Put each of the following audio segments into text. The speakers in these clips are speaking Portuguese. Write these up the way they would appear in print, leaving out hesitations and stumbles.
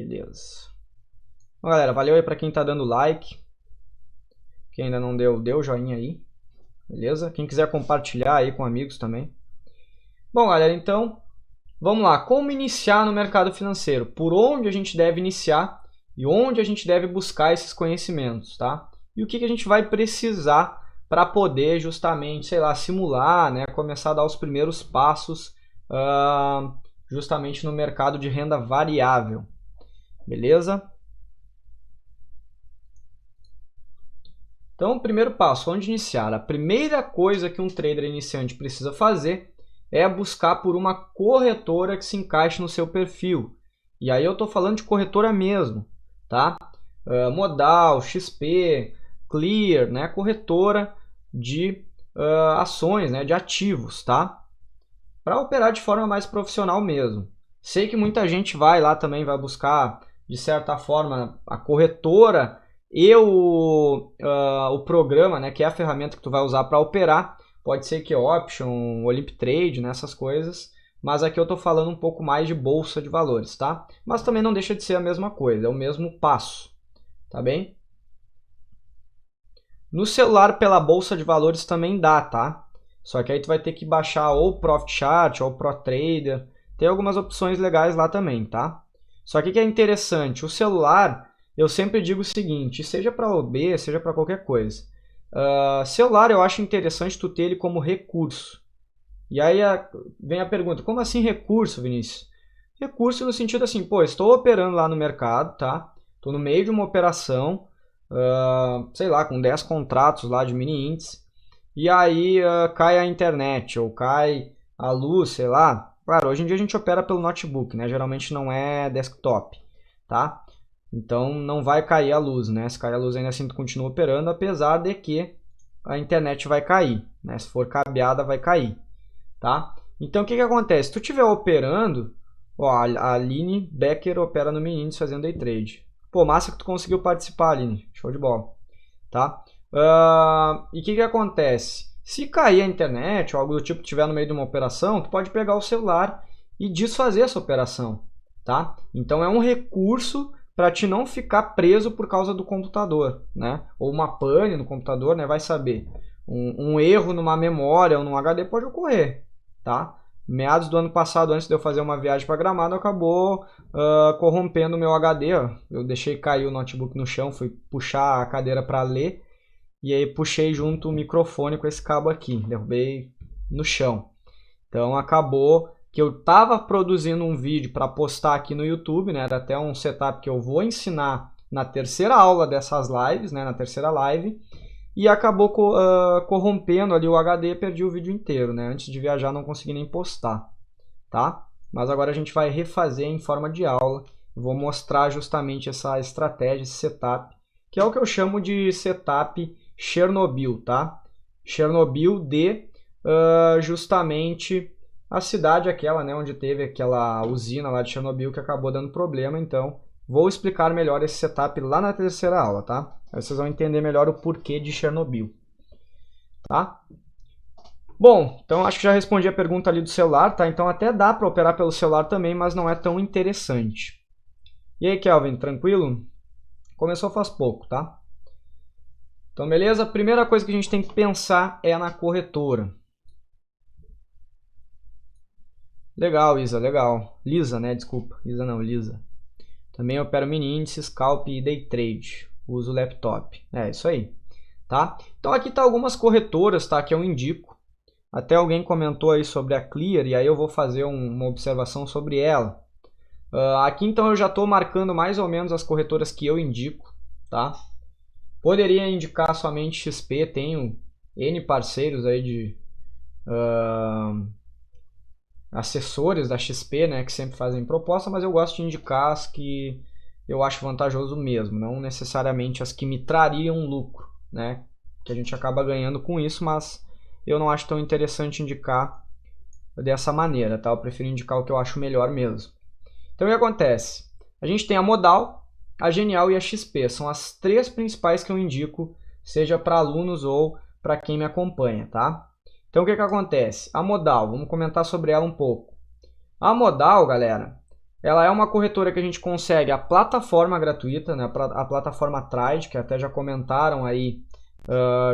Beleza. Bom, galera, valeu aí para quem tá dando like. Quem ainda não deu, dê o joinha aí. Beleza? Quem quiser compartilhar aí com amigos também. Bom, galera, então, vamos lá. Como iniciar no mercado financeiro? Por onde a gente deve iniciar e onde a gente deve buscar esses conhecimentos, tá? E o que a gente vai precisar para poder justamente, sei lá, simular, né? Começar a dar os primeiros passos justamente no mercado de renda variável. Beleza? Então, o primeiro passo, onde iniciar? A primeira coisa que um trader iniciante precisa fazer é buscar por uma corretora que se encaixe no seu perfil. E aí eu estou falando de corretora mesmo, tá? Modal, XP, Clear, né? Corretora de ações, né? De ativos, tá? Para operar de forma mais profissional mesmo. Sei que muita gente vai lá também, vai buscar, de certa forma, a corretora e o programa, né, que é a ferramenta que tu vai usar para operar. Pode ser que Option, Olymp Trade, né, essas coisas. Mas aqui eu estou falando um pouco mais de bolsa de valores, tá? Mas também não deixa de ser a mesma coisa, é o mesmo passo, tá bem? No celular pela bolsa de valores também dá, tá? Só que aí tu vai ter que baixar ou o Profit Chart ou o ProTrader. Tem algumas opções legais lá também, tá? Só que o que é interessante, o celular, eu sempre digo o seguinte, seja para OB, seja para qualquer coisa. Celular eu acho interessante tu ter ele como recurso. E aí vem a pergunta, como assim recurso, Vinícius? Recurso no sentido assim, pô, estou operando lá no mercado, tá? Estou no meio de uma operação, sei lá, com 10 contratos lá de mini índice, e aí cai a internet ou cai a luz, sei lá. Claro, hoje em dia a gente opera pelo notebook, né? Geralmente não é desktop, tá? Então não vai cair a luz, né? Se cair a luz ainda assim tu continua operando, apesar de que a internet vai cair, né? Se for cabeada vai cair, tá? Então o que acontece? Se tu estiver operando, ó, a Aline Becker opera no mini índice fazendo day trade. Pô, massa que tu conseguiu participar, Aline. Show de bola, tá? E o que acontece? Se cair a internet ou algo do tipo que estiver no meio de uma operação, tu pode pegar o celular e desfazer essa operação, tá? Então é um recurso para te não ficar preso por causa do computador, né? Ou uma pane no computador, né? Vai saber. Um erro numa memória ou num HD pode ocorrer, tá? Meados do ano passado, antes de eu fazer uma viagem para Gramado, acabou corrompendo o meu HD. Ó. Eu deixei cair o notebook no chão, fui puxar a cadeira para ler e aí puxei junto o microfone com esse cabo aqui, derrubei no chão. Então acabou que eu estava produzindo um vídeo para postar aqui no YouTube, né? Era até um setup que eu vou ensinar na terceira aula dessas lives, né? Na terceira live. E acabou corrompendo ali o HD e perdi o vídeo inteiro, né? Antes de viajar não consegui nem postar, tá? Mas agora a gente vai refazer em forma de aula. Eu vou mostrar justamente essa estratégia, esse setup, que é o que eu chamo de setup Chernobyl, tá? Chernobyl de justamente a cidade aquela, né? Onde teve aquela usina lá de Chernobyl que acabou dando problema, então vou explicar melhor esse setup lá na terceira aula, tá? Aí vocês vão entender melhor o porquê de Chernobyl, tá? Bom, então acho que já respondi a pergunta ali do celular, tá? Então até dá para operar pelo celular também, mas não é tão interessante. E aí, Kelvin, tranquilo? Começou faz pouco, tá? Então, beleza? A primeira coisa que a gente tem que pensar é na corretora. Legal, Isa, legal. Lisa, né? Desculpa. Isa não, Lisa. Também opero mini índice, scalp e day trade. Uso laptop. É isso aí, tá? Então aqui tá algumas corretoras, tá? Que eu indico. Até alguém comentou aí sobre a Clear e aí eu vou fazer uma observação sobre ela. Aqui então eu já estou marcando mais ou menos as corretoras que eu indico, tá? Poderia indicar somente XP, tenho N parceiros aí de assessores da XP, né, que sempre fazem proposta, mas eu gosto de indicar as que eu acho vantajoso mesmo, não necessariamente as que me trariam lucro, né, que a gente acaba ganhando com isso, mas eu não acho tão interessante indicar dessa maneira, tá? Eu prefiro indicar o que eu acho melhor mesmo. Então o que acontece? A gente tem a Modal, a Genial e a XP, são as três principais que eu indico, seja para alunos ou para quem me acompanha, tá? Então o que acontece? A Modal, vamos comentar sobre ela um pouco. A Modal, galera, Ela é uma corretora que a gente consegue a plataforma gratuita, né, a plataforma Trade, que até já comentaram aí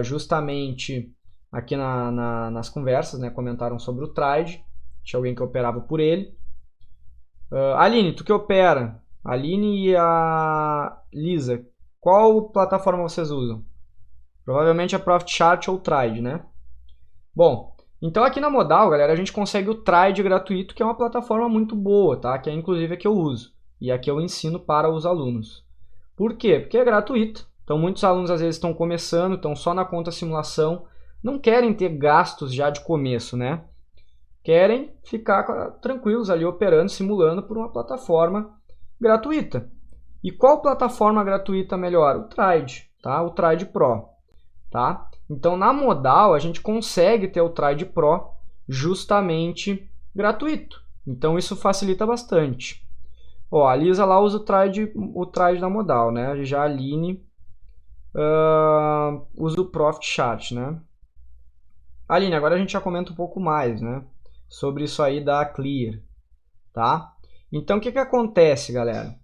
justamente aqui nas conversas, né, comentaram sobre o Trade, tinha alguém que operava por ele. Aline, tu que opera, Aline e a Lisa, qual plataforma vocês usam? Provavelmente é Profit Chart ou Trade, né? Bom, então aqui na Modal, galera, a gente consegue o Trade gratuito, que é uma plataforma muito boa, tá? Que é inclusive a que eu uso e a que eu ensino para os alunos. Por quê? Porque é gratuito. Então muitos alunos às vezes estão começando, estão só na conta simulação, não querem ter gastos já de começo, né? Querem ficar tranquilos ali operando, simulando por uma plataforma gratuita. E qual plataforma gratuita melhor? O Trade, tá? O Trade Pro, tá? Então na Modal a gente consegue ter o Trade Pro justamente gratuito. Então isso facilita bastante. Ó, a Lisa lá usa o Trade da Modal, né? Já a Aline usa o Profit Chart, né? Aline, agora a gente já comenta um pouco mais, né? Sobre isso aí da Clear, tá? Então o que acontece, galera?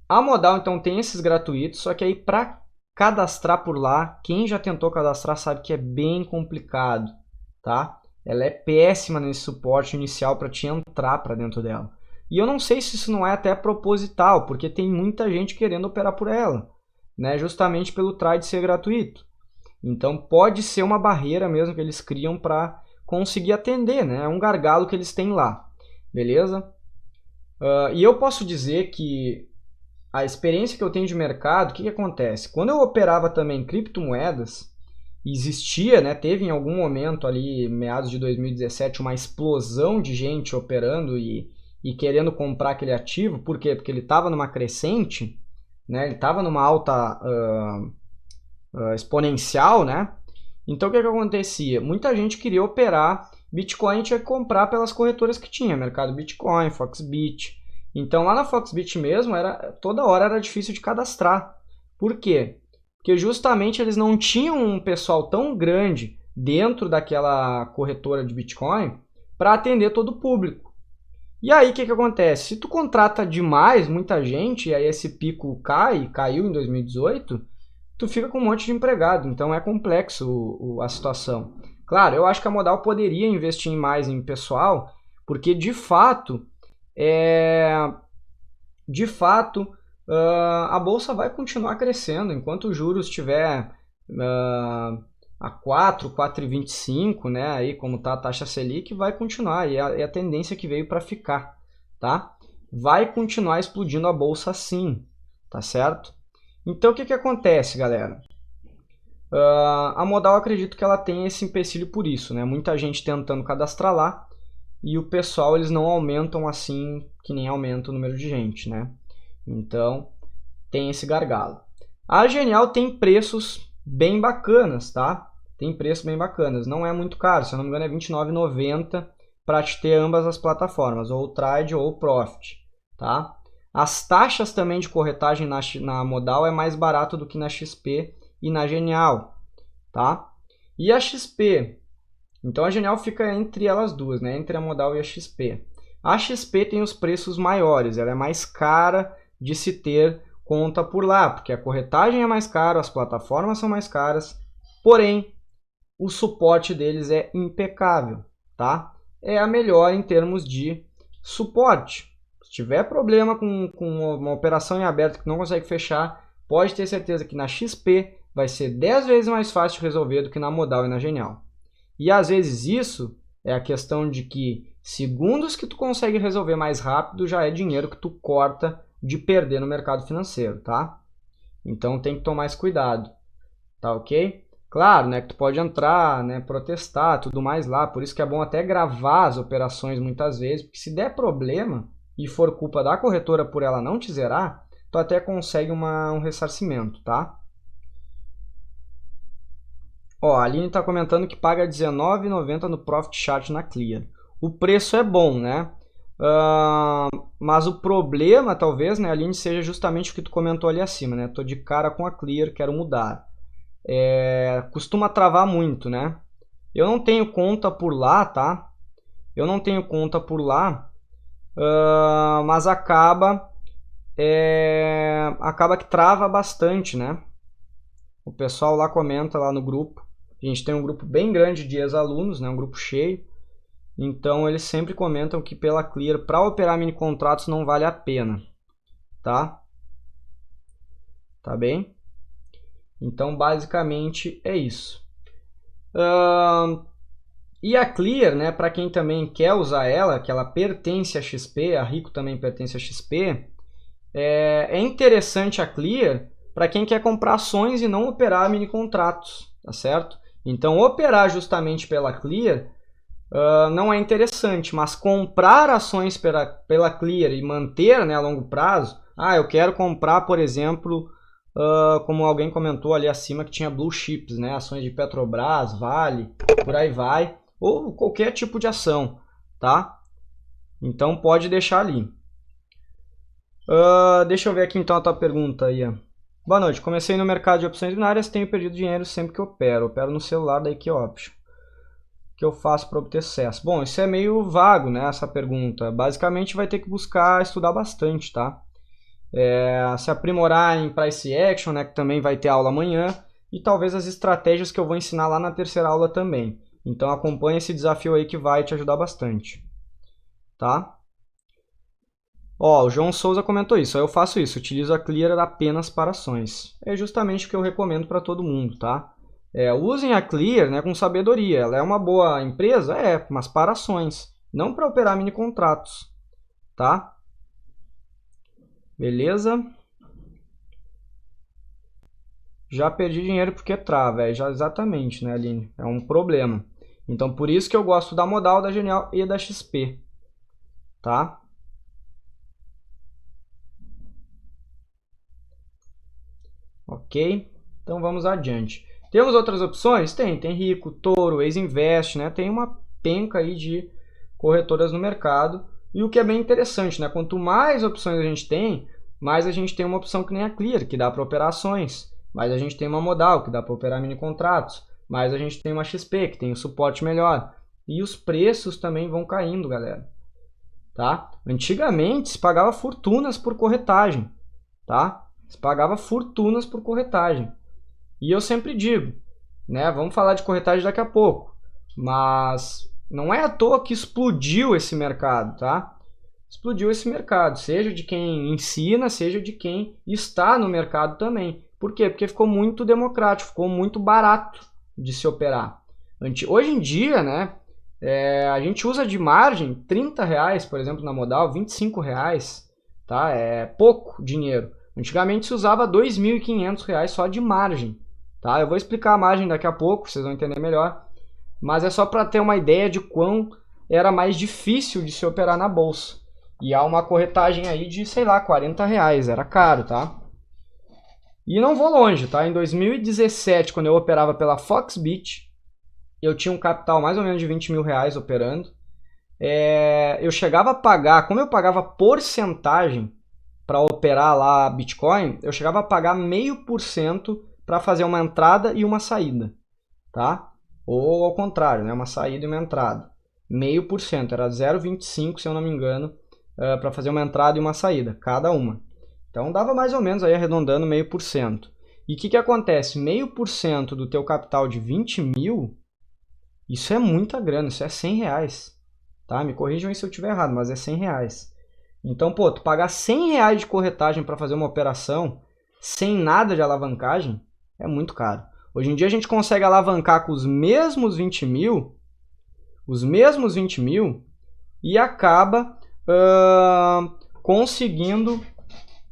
A Modal então tem esses gratuitos, só que aí para cadastrar por lá, quem já tentou cadastrar sabe que é bem complicado, tá? Ela é péssima nesse suporte inicial para te entrar para dentro dela. E eu não sei se isso não é até proposital, porque tem muita gente querendo operar por ela, né? Justamente pelo Trade ser gratuito. Então pode ser uma barreira mesmo que eles criam para conseguir atender, né? É um gargalo que eles têm lá, beleza? E eu posso dizer que a experiência que eu tenho de mercado, o que acontece? Quando eu operava também criptomoedas, existia, né, teve em algum momento ali, meados de 2017, uma explosão de gente operando e querendo comprar aquele ativo. Por quê? Porque ele estava numa crescente, né, ele estava numa alta exponencial, né? Então o que acontecia? Muita gente queria operar Bitcoin e tinha que comprar pelas corretoras que tinha, Mercado Bitcoin, Foxbit. Então lá na Foxbit mesmo, toda hora era difícil de cadastrar. Por quê? Porque justamente eles não tinham um pessoal tão grande dentro daquela corretora de Bitcoin para atender todo o público. E aí o que acontece? Se tu contrata demais, muita gente, e aí esse pico caiu em 2018, tu fica com um monte de empregado. Então é complexo a situação. Claro, eu acho que a Modal poderia investir mais em pessoal, porque de fato a bolsa vai continuar crescendo. Enquanto os juros estiver a 4,25, né, aí como está a taxa Selic, vai continuar. E é a tendência que veio para ficar, tá? Vai continuar explodindo a bolsa sim, tá certo? Então o que acontece, galera? A Modal, eu acredito que ela tem esse empecilho por isso, né? Muita gente tentando cadastrar lá, e o pessoal, eles não aumentam assim que nem aumenta o número de gente, né? Então, tem esse gargalo. A Genial tem preços bem bacanas, tá? Tem preços bem bacanas. Não é muito caro, se eu não me engano é R$ 29,90 para te ter ambas as plataformas, ou o Trade ou o Profit, tá? As taxas também de corretagem na Modal é mais barato do que na XP e na Genial, tá? E a XP... Então a Genial fica entre elas duas, né? Entre a Modal e a XP. A XP tem os preços maiores, ela é mais cara de se ter conta por lá, porque a corretagem é mais cara, as plataformas são mais caras, porém o suporte deles é impecável, tá? É a melhor em termos de suporte. Se tiver problema com uma operação em aberto que não consegue fechar, pode ter certeza que na XP vai ser 10 vezes mais fácil de resolver do que na Modal e na Genial. E às vezes isso é a questão de que segundos que tu consegue resolver mais rápido já é dinheiro que tu corta de perder no mercado financeiro, tá? Então tem que tomar esse cuidado, tá ok? Claro, né, que tu pode entrar, né, protestar, tudo mais lá, por isso que é bom até gravar as operações muitas vezes, porque se der problema e for culpa da corretora por ela não te zerar, tu até consegue um ressarcimento, tá? Ó, a Aline está comentando que paga R$19,90 no Profit Chart na Clear. O preço é bom, né? Mas o problema, talvez, né, Aline, seja justamente o que tu comentou ali acima, né? Tô de cara com a Clear, quero mudar. Costuma travar muito, né? Eu não tenho conta por lá, tá? Eu não tenho conta por lá. mas acaba que trava bastante, né? O pessoal lá comenta lá no grupo. A gente tem um grupo bem grande de ex-alunos, né? Um grupo cheio. Então eles sempre comentam que pela Clear, para operar mini contratos, não vale a pena, tá? Tá bem? Então basicamente é isso. E a Clear, né, para quem também quer usar ela, que ela pertence a XP, a Rico também pertence a XP, é interessante a Clear para quem quer comprar ações e não operar mini contratos, tá certo? Então operar justamente pela Clear não é interessante, mas comprar ações pela Clear e manter, né, a longo prazo, eu quero comprar, por exemplo, como alguém comentou ali acima, que tinha blue chips, né, ações de Petrobras, Vale, por aí vai, ou qualquer tipo de ação, tá? Então pode deixar ali. Deixa eu ver aqui então a tua pergunta aí. Boa noite, comecei no mercado de opções binárias, tenho perdido dinheiro sempre que opero no celular da Equioption. O que eu faço para obter sucesso? Bom, isso é meio vago, né, essa pergunta. Basicamente vai ter que buscar estudar bastante, tá? Se aprimorar em price action, né, que também vai ter aula amanhã, e talvez as estratégias que eu vou ensinar lá na terceira aula também. Então acompanha esse desafio aí que vai te ajudar bastante, tá? O João Souza comentou isso, eu faço isso, utilizo a Clear apenas para ações. É justamente o que eu recomendo para todo mundo, tá? Usem a Clear, né, com sabedoria, ela é uma boa empresa? Mas para ações, não para operar mini contratos, tá? Beleza? Já perdi dinheiro porque trava, já exatamente, né, Aline? É um problema. Então, por isso que eu gosto da Modal, da Genial e da XP, tá? Ok? Então, vamos adiante. Temos outras opções? Tem Rico, Toro, Ex-Invest, né? Tem uma penca aí de corretoras no mercado. E o que é bem interessante, né? Quanto mais opções a gente tem, mais a gente tem uma opção que nem a Clear, que dá para operar ações. Mais a gente tem uma Modal, que dá para operar mini contratos. Mais a gente tem uma XP, que tem um suporte melhor. E os preços também vão caindo, galera. Tá? Antigamente se pagava fortunas por corretagem, tá? Se pagava fortunas por corretagem. E eu sempre digo, né? Vamos falar de corretagem daqui a pouco. Mas não é à toa que explodiu esse mercado, tá? Explodiu esse mercado, seja de quem ensina, seja de quem está no mercado também. Por quê? Porque ficou muito democrático, ficou muito barato de se operar. Hoje em dia, né? A gente usa de margem R$30, por exemplo, na Modal, R$25, tá? É pouco dinheiro. Antigamente se usava R$2.500 só de margem, tá? Eu vou explicar a margem daqui a pouco, vocês vão entender melhor. Mas é só para ter uma ideia de quão era mais difícil de se operar na bolsa. E há uma corretagem aí de, sei lá, R$40, era caro, tá? E não vou longe, tá? Em 2017, quando eu operava pela Foxbit, eu tinha um capital mais ou menos de R$20 mil operando. Eu chegava a pagar, como eu pagava porcentagem para operar lá Bitcoin, eu chegava a pagar 0,5% para fazer uma entrada e uma saída, tá? Ou ao contrário, né? Uma saída e uma entrada. 0,5%, era 0,25, se eu não me engano, para fazer uma entrada e uma saída, cada uma. Então dava mais ou menos aí arredondando 0,5%. E o que acontece? 0,5% do teu capital de 20 mil, isso é muita grana, isso é R$100, tá? Me corrijam aí se eu estiver errado, mas é R$100. Então, pô, tu pagar R$100 de corretagem para fazer uma operação sem nada de alavancagem é muito caro. Hoje em dia a gente consegue alavancar com os mesmos 20 mil, e acaba conseguindo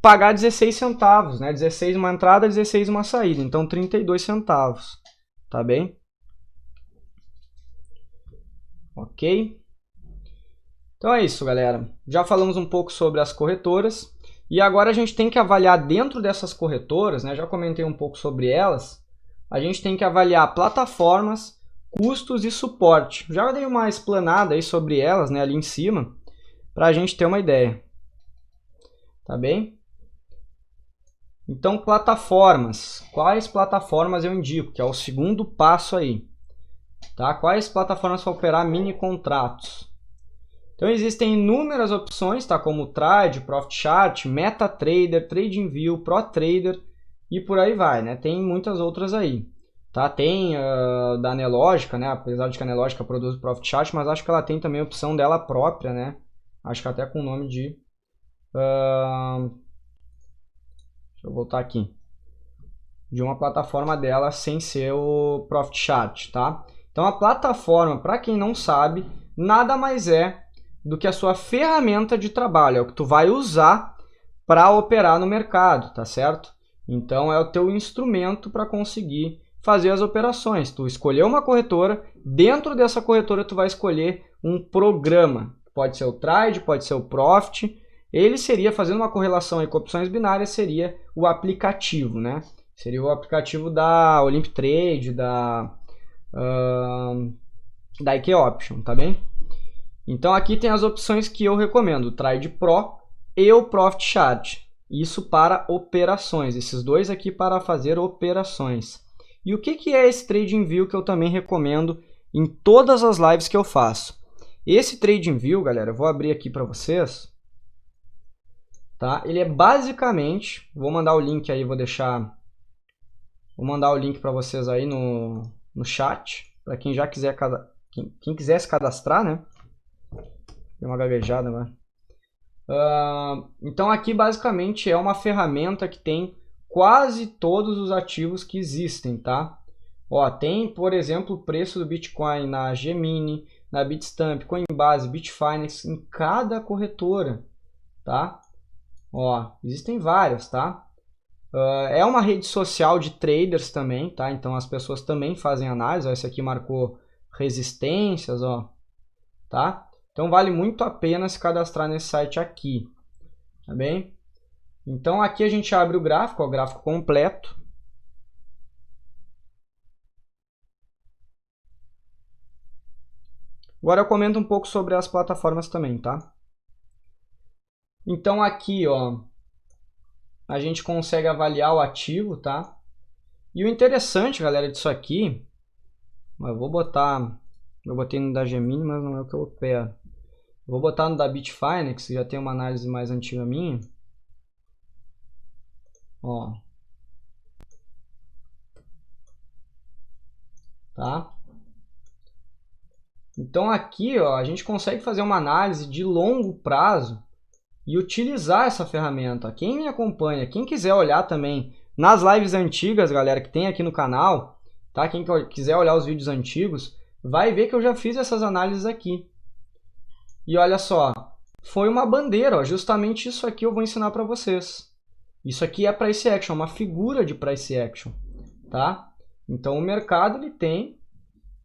pagar 16 centavos, né? 16 uma entrada, 16 uma saída, então 32 centavos, tá bem? Ok? Então é isso, galera. Já falamos um pouco sobre as corretoras e agora a gente tem que avaliar dentro dessas corretoras, né? Já comentei um pouco sobre elas. A gente tem que avaliar plataformas, custos e suporte. Já dei uma explanada aí sobre elas, né, ali em cima, para a gente ter uma ideia. Tá bem? Então, plataformas. Quais plataformas eu indico? Que é o segundo passo aí. Tá? Quais plataformas para operar mini contratos? Então existem inúmeras opções, tá? Como Trade, Profit Chart, MetaTrader, TradingView, ProTrader e por aí vai, né? Tem muitas outras aí, tá? Tem da Nelogica, né? Apesar de que a Nelogica produz Profit Chart, mas acho que ela tem também a opção dela própria, né? Acho que até com o nome de... deixa eu voltar aqui. De uma plataforma dela sem ser o Profit Chart, tá? Então a plataforma, para quem não sabe, nada mais é do que a sua ferramenta de trabalho, é o que tu vai usar para operar no mercado, tá certo? Então é o teu instrumento para conseguir fazer as operações. Tu escolheu uma corretora, dentro dessa corretora tu vai escolher um programa. Pode ser o Trade, pode ser o Profit. Ele seria, fazendo uma correlação aí com opções binárias, seria o aplicativo, né? Seria o aplicativo da Olymp Trade, da IK Option, tá bem? Então aqui tem as opções que eu recomendo, o Trade Pro e o Profit Chart. Isso para operações, esses dois aqui para fazer operações. E o que é esse TradingView que eu também recomendo em todas as lives que eu faço? Esse TradingView, galera, eu vou abrir aqui para vocês. Tá? Ele é basicamente, vou mandar o link aí, vou mandar o link para vocês aí no chat, para quem já quiser, quem quiser se cadastrar, né? Deu uma gaguejada, né? Então aqui basicamente é uma ferramenta que tem quase todos os ativos que existem, tá? Ó, tem, por exemplo, o preço do Bitcoin na Gemini, na Bitstamp, Coinbase, Bitfinex, em cada corretora, tá? Ó, existem várias, tá? É uma rede social de traders também, tá? Então as pessoas também fazem análise. Ó, esse aqui marcou resistências, ó, tá? Então vale muito a pena se cadastrar nesse site aqui, tá bem? Então aqui a gente abre o gráfico, ó, o gráfico completo. Agora eu comento um pouco sobre as plataformas também, tá? Então aqui, ó, a gente consegue avaliar o ativo, tá? E o interessante, galera, disso aqui, eu botei no da Gemini, mas não é o que eu opero. Vou botar no da Bitfinex, que já tem uma análise mais antiga minha. Ó. Tá? Então aqui, ó, a gente consegue fazer uma análise de longo prazo e utilizar essa ferramenta. Quem me acompanha, quem quiser olhar também nas lives antigas, galera, que tem aqui no canal, tá? Quem quiser olhar os vídeos antigos, vai ver que eu já fiz essas análises aqui. E olha só, foi uma bandeira, ó, justamente isso aqui eu vou ensinar para vocês. Isso aqui é price action, uma figura de price action, tá? Então o mercado ele tem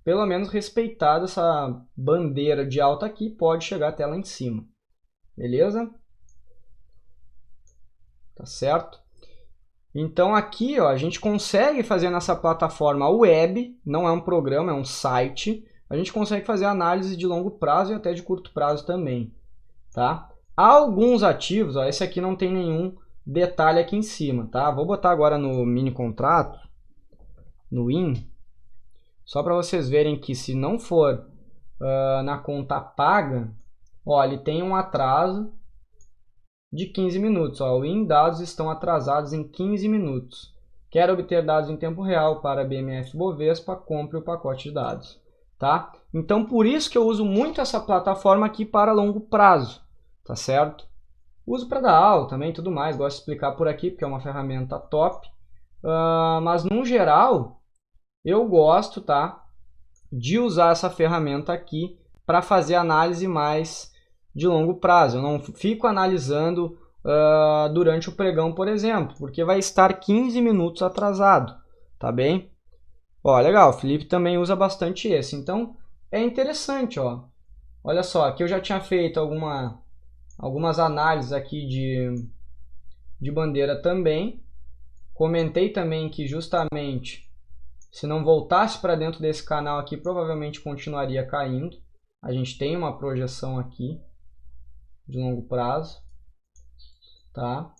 pelo menos respeitado essa bandeira de alta aqui, pode chegar até lá em cima. Beleza? Tá certo? Então aqui, ó, a gente consegue fazer nessa plataforma web, não é um programa, é um site. A gente consegue fazer análise de longo prazo e até de curto prazo também, tá? Há alguns ativos, ó, esse aqui não tem nenhum detalhe aqui em cima, tá? Vou botar agora no mini contrato, no IN, só para vocês verem que se não for na conta paga, ó, ele tem um atraso de 15 minutos. Ó, o IN dados estão atrasados em 15 minutos. Quer obter dados em tempo real para BMF Bovespa? Compre o pacote de dados. Tá? Então, por isso que eu uso muito essa plataforma aqui para longo prazo. Tá certo? Uso para dar aula também e tudo mais. Gosto de explicar por aqui porque é uma ferramenta top. Mas, no geral, eu gosto, tá, de usar essa ferramenta aqui para fazer análise mais de longo prazo. Eu não fico analisando durante o pregão, por exemplo, porque vai estar 15 minutos atrasado, tá bem? Ó, legal, o Felipe também usa bastante esse, então é interessante, ó. Olha só, aqui eu já tinha feito algumas análises aqui de bandeira também. Comentei também que justamente se não voltasse para dentro desse canal aqui, provavelmente continuaria caindo. A gente tem uma projeção aqui de longo prazo, tá?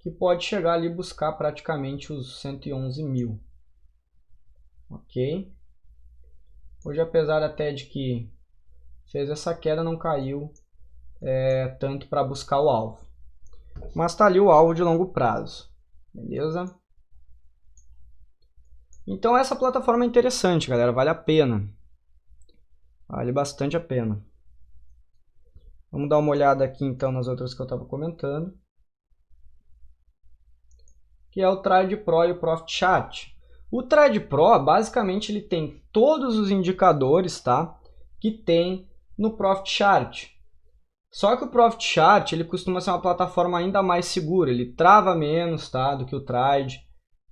Que pode chegar ali e buscar praticamente os 111 mil. Ok? Hoje, apesar até de que fez essa queda, não caiu tanto para buscar o alvo. Mas está ali o alvo de longo prazo. Beleza? Então essa plataforma é interessante, galera. Vale a pena. Vale bastante a pena. Vamos dar uma olhada aqui então nas outras que eu estava comentando. Que é o Trade Pro e o Profit Chart. O Trade Pro, basicamente, ele tem todos os indicadores, tá, que tem no Profit Chart. Só que o Profit Chart ele costuma ser uma plataforma ainda mais segura. Ele trava menos, tá, do que o Trade.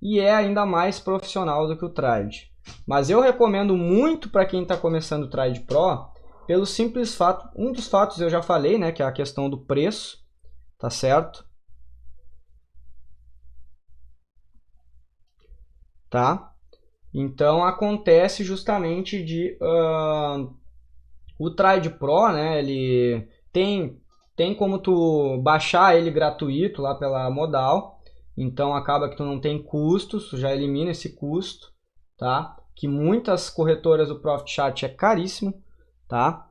E é ainda mais profissional do que o Trade. Mas eu recomendo muito para quem está começando o Trade Pro, pelo simples fato, um dos fatos eu já falei, né, que é a questão do preço, tá certo? Tá? Então acontece justamente de o Trade Pro, né, ele tem como tu baixar ele gratuito lá pela Modal. Então acaba que tu não tem custos, tu já elimina esse custo, tá? Que muitas corretoras do Profit Chart é caríssimo, tá?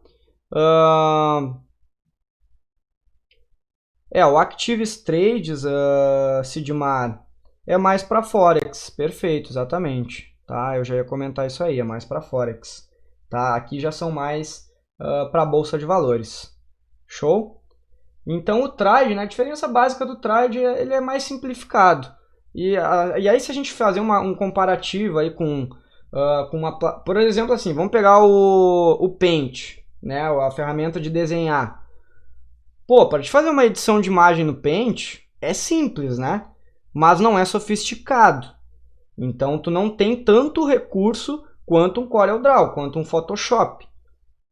O Actives Trades, Sidmar, é mais para Forex, perfeito, exatamente, tá? Eu já ia comentar isso aí, é mais para Forex, tá? Aqui já são mais para Bolsa de Valores, show? Então o trade, né, a diferença básica do trade ele é mais simplificado. E aí se a gente fazer um comparativo aí com uma... Por exemplo, assim, vamos pegar o Paint, né, a ferramenta de desenhar. Pô, para te fazer uma edição de imagem no Paint é simples, né? Mas não é sofisticado. Então tu não tem tanto recurso quanto um CorelDRAW, quanto um Photoshop.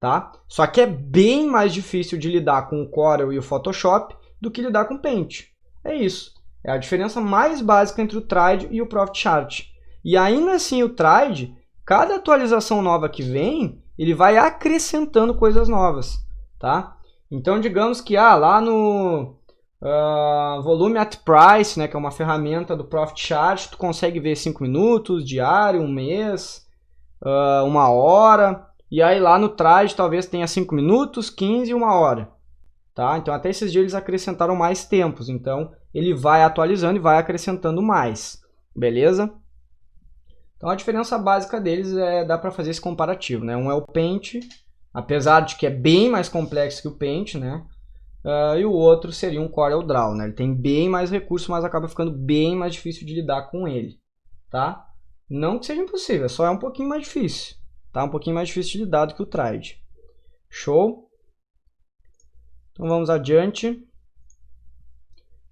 Tá? Só que é bem mais difícil de lidar com o Corel e o Photoshop do que lidar com o Paint. É isso. É a diferença mais básica entre o Trade e o Profit Chart. E ainda assim o Trade, cada atualização nova que vem, ele vai acrescentando coisas novas. Tá? Então digamos que lá no Volume at Price, né, que é uma ferramenta do Profit Chart, tu consegue ver 5 minutos, diário, um mês, 1 hora. E aí lá no Trade talvez tenha 5 minutos, 15 e 1 hora. Tá? Então até esses dias eles acrescentaram mais tempos. Então ele vai atualizando e vai acrescentando mais. Beleza? Então a diferença básica deles dá para fazer esse comparativo. Né? Um é o Paint, apesar de que é bem mais complexo que o Paint. Né? E o outro seria um CorelDRAW. Né? Ele tem bem mais recursos, mas acaba ficando bem mais difícil de lidar com ele. Tá? Não que seja impossível, só é um pouquinho mais difícil. Tá? Um pouquinho mais difícil de lidar do que o Trade. Show? Então vamos adiante.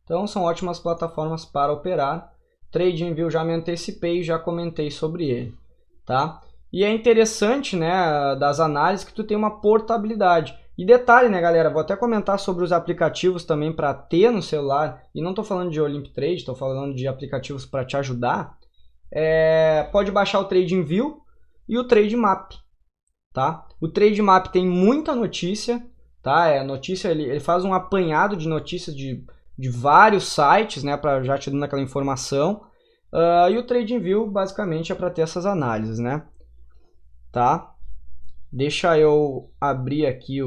Então são ótimas plataformas para operar. TradingView já me antecipei e já comentei sobre ele. Tá? E é interessante, né, das análises que tu tem uma portabilidade. E detalhe, né, galera, vou até comentar sobre os aplicativos também para ter no celular. E não estou falando de OlympTrade, estou falando de aplicativos para te ajudar. Pode baixar o TradingView e o Trademap, tá? O Trademap tem muita notícia, tá? Notícia, ele faz um apanhado de notícias de vários sites, né? Para já te dando aquela informação. E o TradingView basicamente é para ter essas análises, né? Tá? Deixa eu abrir aqui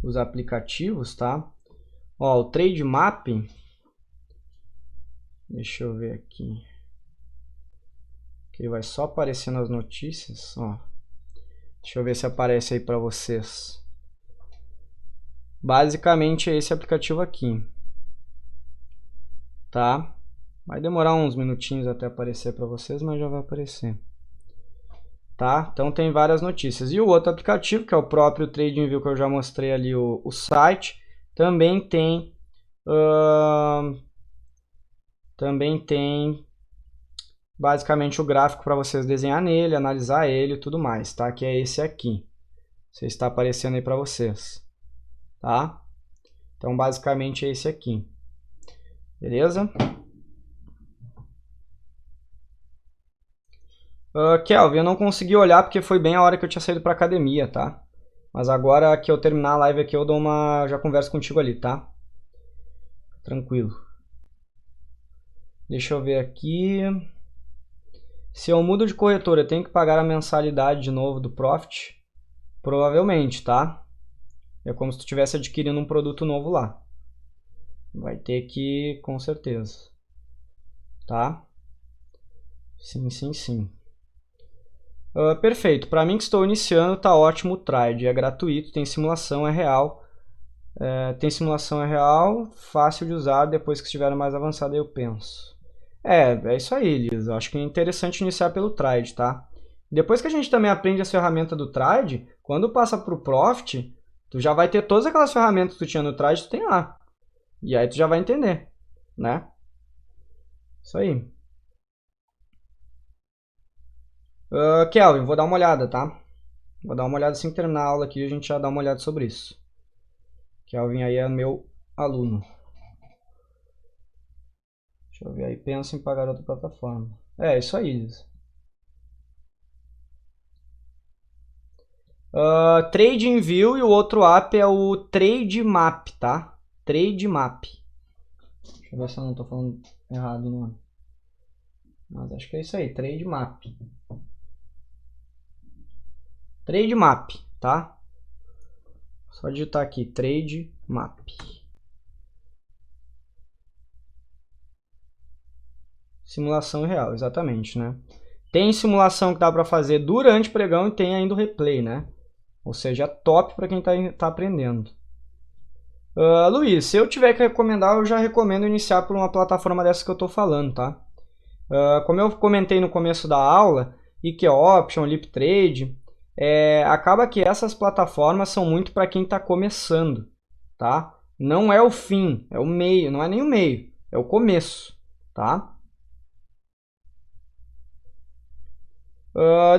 os aplicativos, tá? Ó, o Trademap. Deixa eu ver aqui. Que ele vai só aparecendo as notícias. Ó. Deixa eu ver se aparece aí para vocês. Basicamente é esse aplicativo aqui. Tá? Vai demorar uns minutinhos até aparecer para vocês, mas já vai aparecer. Tá? Então tem várias notícias. E o outro aplicativo, que é o próprio TradingView que eu já mostrei ali o site, também tem... basicamente o gráfico para vocês desenhar nele, analisar ele e tudo mais, tá? Que é esse aqui. Você está aparecendo aí para vocês, tá? Então basicamente é esse aqui. Beleza? Kelvin, eu não consegui olhar porque foi bem a hora que eu tinha saído para academia, tá? Mas agora que eu terminar a live aqui eu já converso contigo ali, tá? Tranquilo. Deixa eu ver aqui. Se eu mudo de corretora, eu tenho que pagar a mensalidade de novo do Profit? Provavelmente, tá? É como se tu estivesse adquirindo um produto novo lá. Vai ter que, com certeza. Tá? Sim, sim, sim. Perfeito. Para mim que estou iniciando, tá ótimo o Trade. É gratuito, tem simulação, é real. Tem simulação, é real. Fácil de usar. Depois que estiver mais avançado, eu penso. É isso aí, Liz. Eu acho que é interessante iniciar pelo Trade, tá? Depois que a gente também aprende as ferramentas do Trade, quando passa para o Profit, tu já vai ter todas aquelas ferramentas que tu tinha no Trade, tu tem lá. E aí tu já vai entender, né? Isso aí. Kelvin, vou dar uma olhada, tá? Vou dar uma olhada assim que terminar a aula aqui, a gente já dá uma olhada sobre isso. Kelvin aí é meu aluno. Deixa eu ver aí, pensa em pagar outra plataforma. É, isso aí, Liz. TradingView e o outro app é o Trademap, tá? Trademap. Deixa eu ver se eu não tô falando errado o nome. Mas acho que é isso aí, Trademap. Trademap, tá? Só digitar aqui, Trademap. Simulação real, exatamente, né? Tem simulação que dá para fazer durante o pregão e tem ainda o replay, né? Ou seja, top para quem tá aprendendo. Luiz, se eu tiver que recomendar, eu já recomendo iniciar por uma plataforma dessa que eu estou falando, tá? Como eu comentei no começo da aula, IKEoption, LipTrade, acaba que essas plataformas são muito para quem está começando, tá? Não é o fim, é o meio, não é nem o meio, é o começo, tá?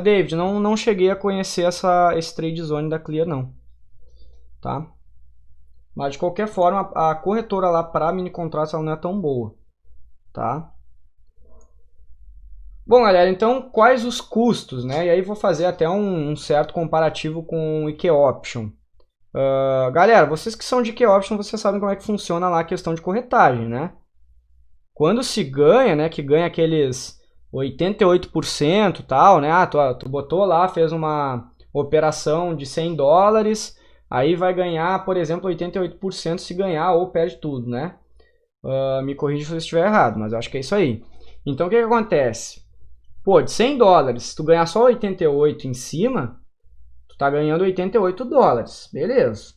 David, não cheguei a conhecer esse trade zone da Clear, não, tá? Mas de qualquer forma, a corretora lá para mini contratos ela não é tão boa, tá? Bom, galera, então quais os custos, né? E aí vou fazer até um certo comparativo com o IKEoption. Galera, vocês que são de IKEoption, vocês sabem como é que funciona lá a questão de corretagem, né? Quando se ganha, né, que ganha aqueles 88% e tal, né? Tu botou lá, fez uma operação de $100, aí vai ganhar, por exemplo, 88% se ganhar ou perde tudo, né? Me corrija se eu estiver errado, mas eu acho que é isso aí. Então, o que acontece? Pô, de $100, se tu ganhar só 88 em cima, tu tá ganhando $88, beleza.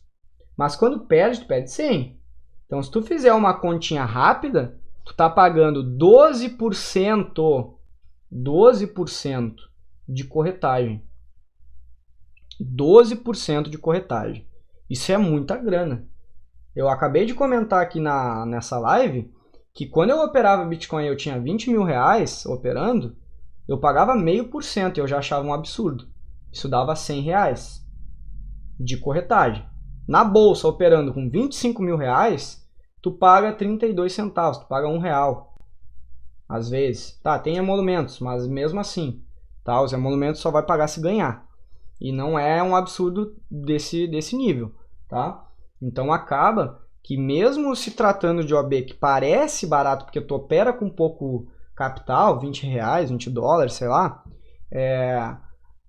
Mas quando perde, tu perde 100. Então, se tu fizer uma continha rápida, tu tá pagando 12% de corretagem. 12% de corretagem. Isso é muita grana. Eu acabei de comentar aqui nessa live que quando eu operava Bitcoin eu tinha 20 mil reais operando, eu pagava 0,5% e eu já achava um absurdo. Isso dava 100 reais de corretagem. Na bolsa, operando com 25 mil reais, tu paga 32 centavos, tu paga R$1. Às vezes. Tá, tem emolumentos, mas mesmo assim, tá? Os emolumentos só vai pagar se ganhar. E não é um absurdo desse nível, tá? Então acaba que mesmo se tratando de OB que parece barato porque tu opera com pouco capital, 20 reais, 20 dólares, sei lá,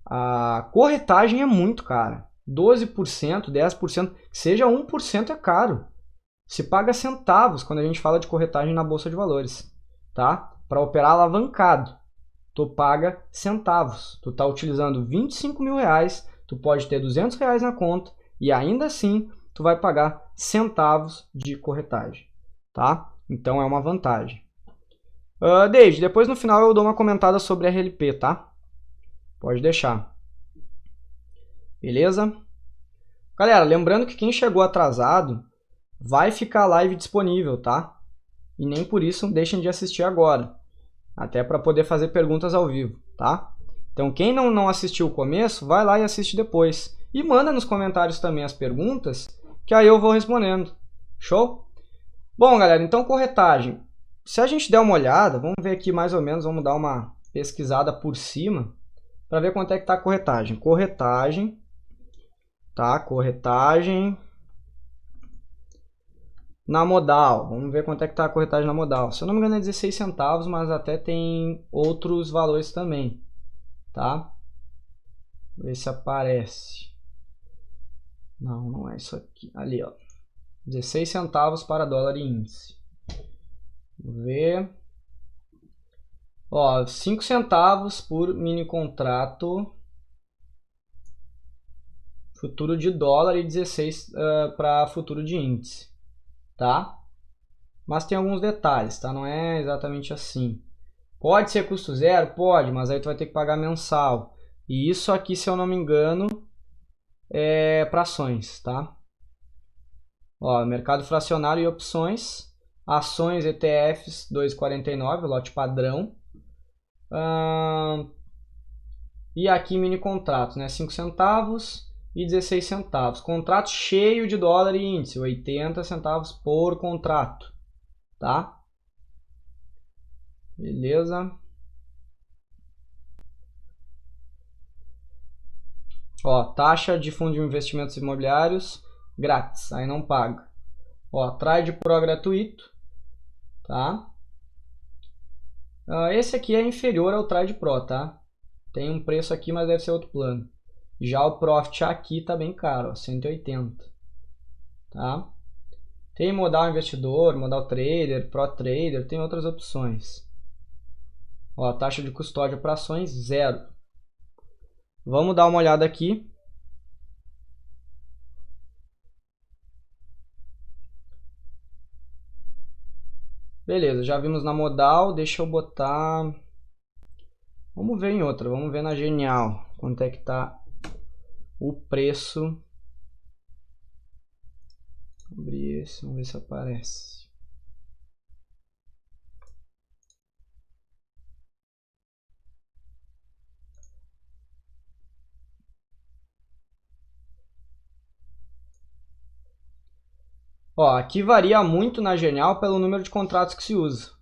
a corretagem é muito cara. 12%, 10%, seja 1% é caro. Se paga centavos quando a gente fala de corretagem na Bolsa de Valores, tá? Para operar alavancado, tu paga centavos. Tu tá utilizando 25 mil reais, tu pode ter 200 reais na conta e ainda assim tu vai pagar centavos de corretagem, tá? Então é uma vantagem. David, depois no final eu dou uma comentada sobre RLP, tá? Pode deixar. Beleza? Galera, lembrando que quem chegou atrasado vai ficar a live disponível, tá? E nem por isso deixem de assistir agora. Até para poder fazer perguntas ao vivo, tá? Então quem não assistiu o começo, vai lá e assiste depois. E manda nos comentários também as perguntas, que aí eu vou respondendo. Show? Bom, galera, então corretagem. Se a gente der uma olhada, vamos ver aqui mais ou menos, vamos dar uma pesquisada por cima para ver quanto é que está a corretagem. Corretagem, tá? Corretagem na modal. Vamos ver quanto é que está a corretagem na modal. Se eu não me engano é 16 centavos, mas até tem outros valores também, tá? Ver se aparece. Não, não é isso aqui. Ali, ó. 16 centavos para dólar e índice. Vamos ver. Ó, 5 centavos por mini contrato futuro de dólar e 16 para futuro de índice, tá? Mas tem alguns detalhes, tá? Não é exatamente assim. Pode ser custo zero? Pode, mas aí tu vai ter que pagar mensal. E isso aqui, se eu não me engano, é para ações, tá? Ó, mercado fracionário e opções. Ações ETFs 2,49, lote padrão. E aqui mini contratos, né? 5 centavos e 16 centavos. Contrato cheio de dólar e índice, 80 centavos por contrato, tá? Beleza. Ó, taxa de fundo de investimentos imobiliários grátis, aí não paga. Ó, Trade Pro gratuito, tá? Esse aqui é inferior ao Trade Pro, tá? Tem um preço aqui, mas deve ser outro plano. Já o Profit aqui tá bem caro, ó, 180, tá? Tem modal investidor, modal trader, Pro Trader, tem outras opções. Ó, taxa de custódia para ações, 0. Vamos dar uma olhada aqui. Beleza, já vimos na modal, deixa eu botar... Vamos ver em outra, vamos ver na Genial, quanto é que tá o preço. Vou abrir esse, vamos ver se aparece. Ó, aqui varia muito na Genial pelo número de contratos que se usa.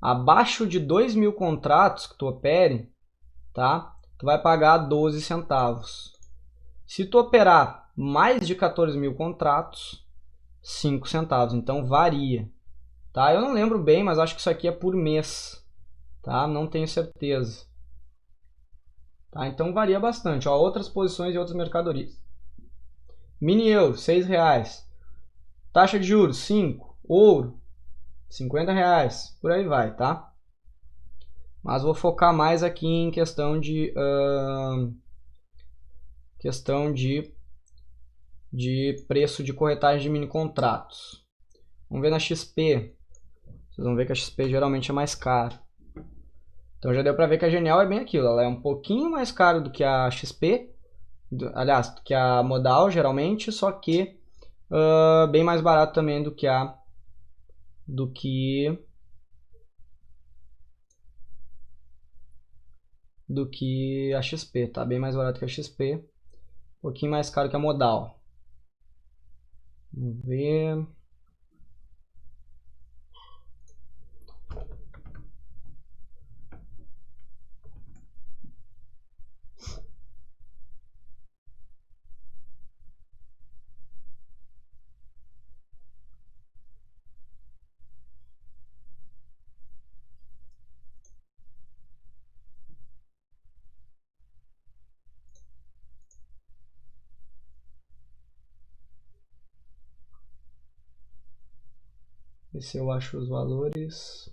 Abaixo de 2.000 contratos que tu opere, tá? Tu vai pagar 12 centavos. Se tu operar mais de 14.000 contratos, 5 centavos. Então varia, tá? Eu não lembro bem, mas acho que isso aqui é por mês, tá? Não tenho certeza. Tá? Então varia bastante. Ó, outras posições e outras mercadorias. Mini euro, R$6. Taxa de juros, 5. Ouro, R$50. Por aí vai, tá? Mas vou focar mais aqui em questão de preço de corretagem de mini contratos. Vamos ver na XP. Vocês vão ver que a XP geralmente é mais cara. Então já deu para ver que a Genial é bem aquilo. Ela é um pouquinho mais cara do que a XP. Aliás, do que a modal geralmente. Só que bem mais barato também do que a XP, tá? Bem mais barato que a XP. Um pouquinho mais caro que a modal. Vamos ver. Ver se eu acho os valores.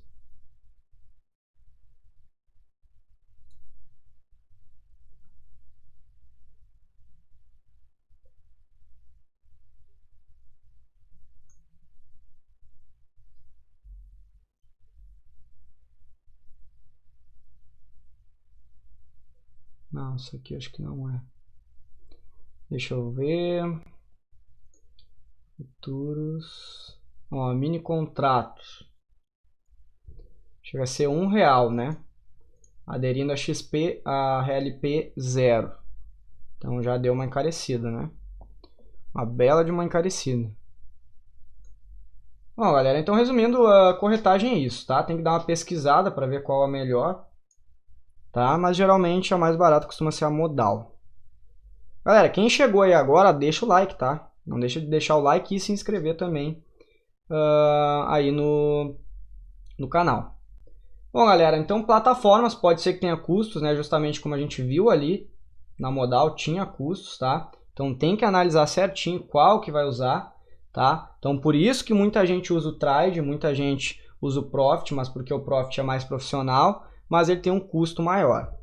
Não, isso aqui acho que não é. Deixa eu ver. Futuros. Ó, mini contratos. Chega a ser R$1, né? Aderindo a XP, a RLP 0. Então já deu uma encarecida, né? Uma bela de uma encarecida. Bom, galera, então resumindo, a corretagem é isso, tá? Tem que dar uma pesquisada para ver qual é a melhor, tá? Mas geralmente a mais barata costuma ser a modal. Galera, quem chegou aí agora, deixa o like, tá? Não deixa de deixar o like e se inscrever também aí no canal. Bom, galera, então plataformas pode ser que tenha custos, né? Justamente como a gente viu ali na Modal, tinha custos, tá? Então tem que analisar certinho qual que vai usar, tá? Então por isso que muita gente usa o Trade, muita gente usa o Profit, mas porque o Profit é mais profissional, mas ele tem um custo maior.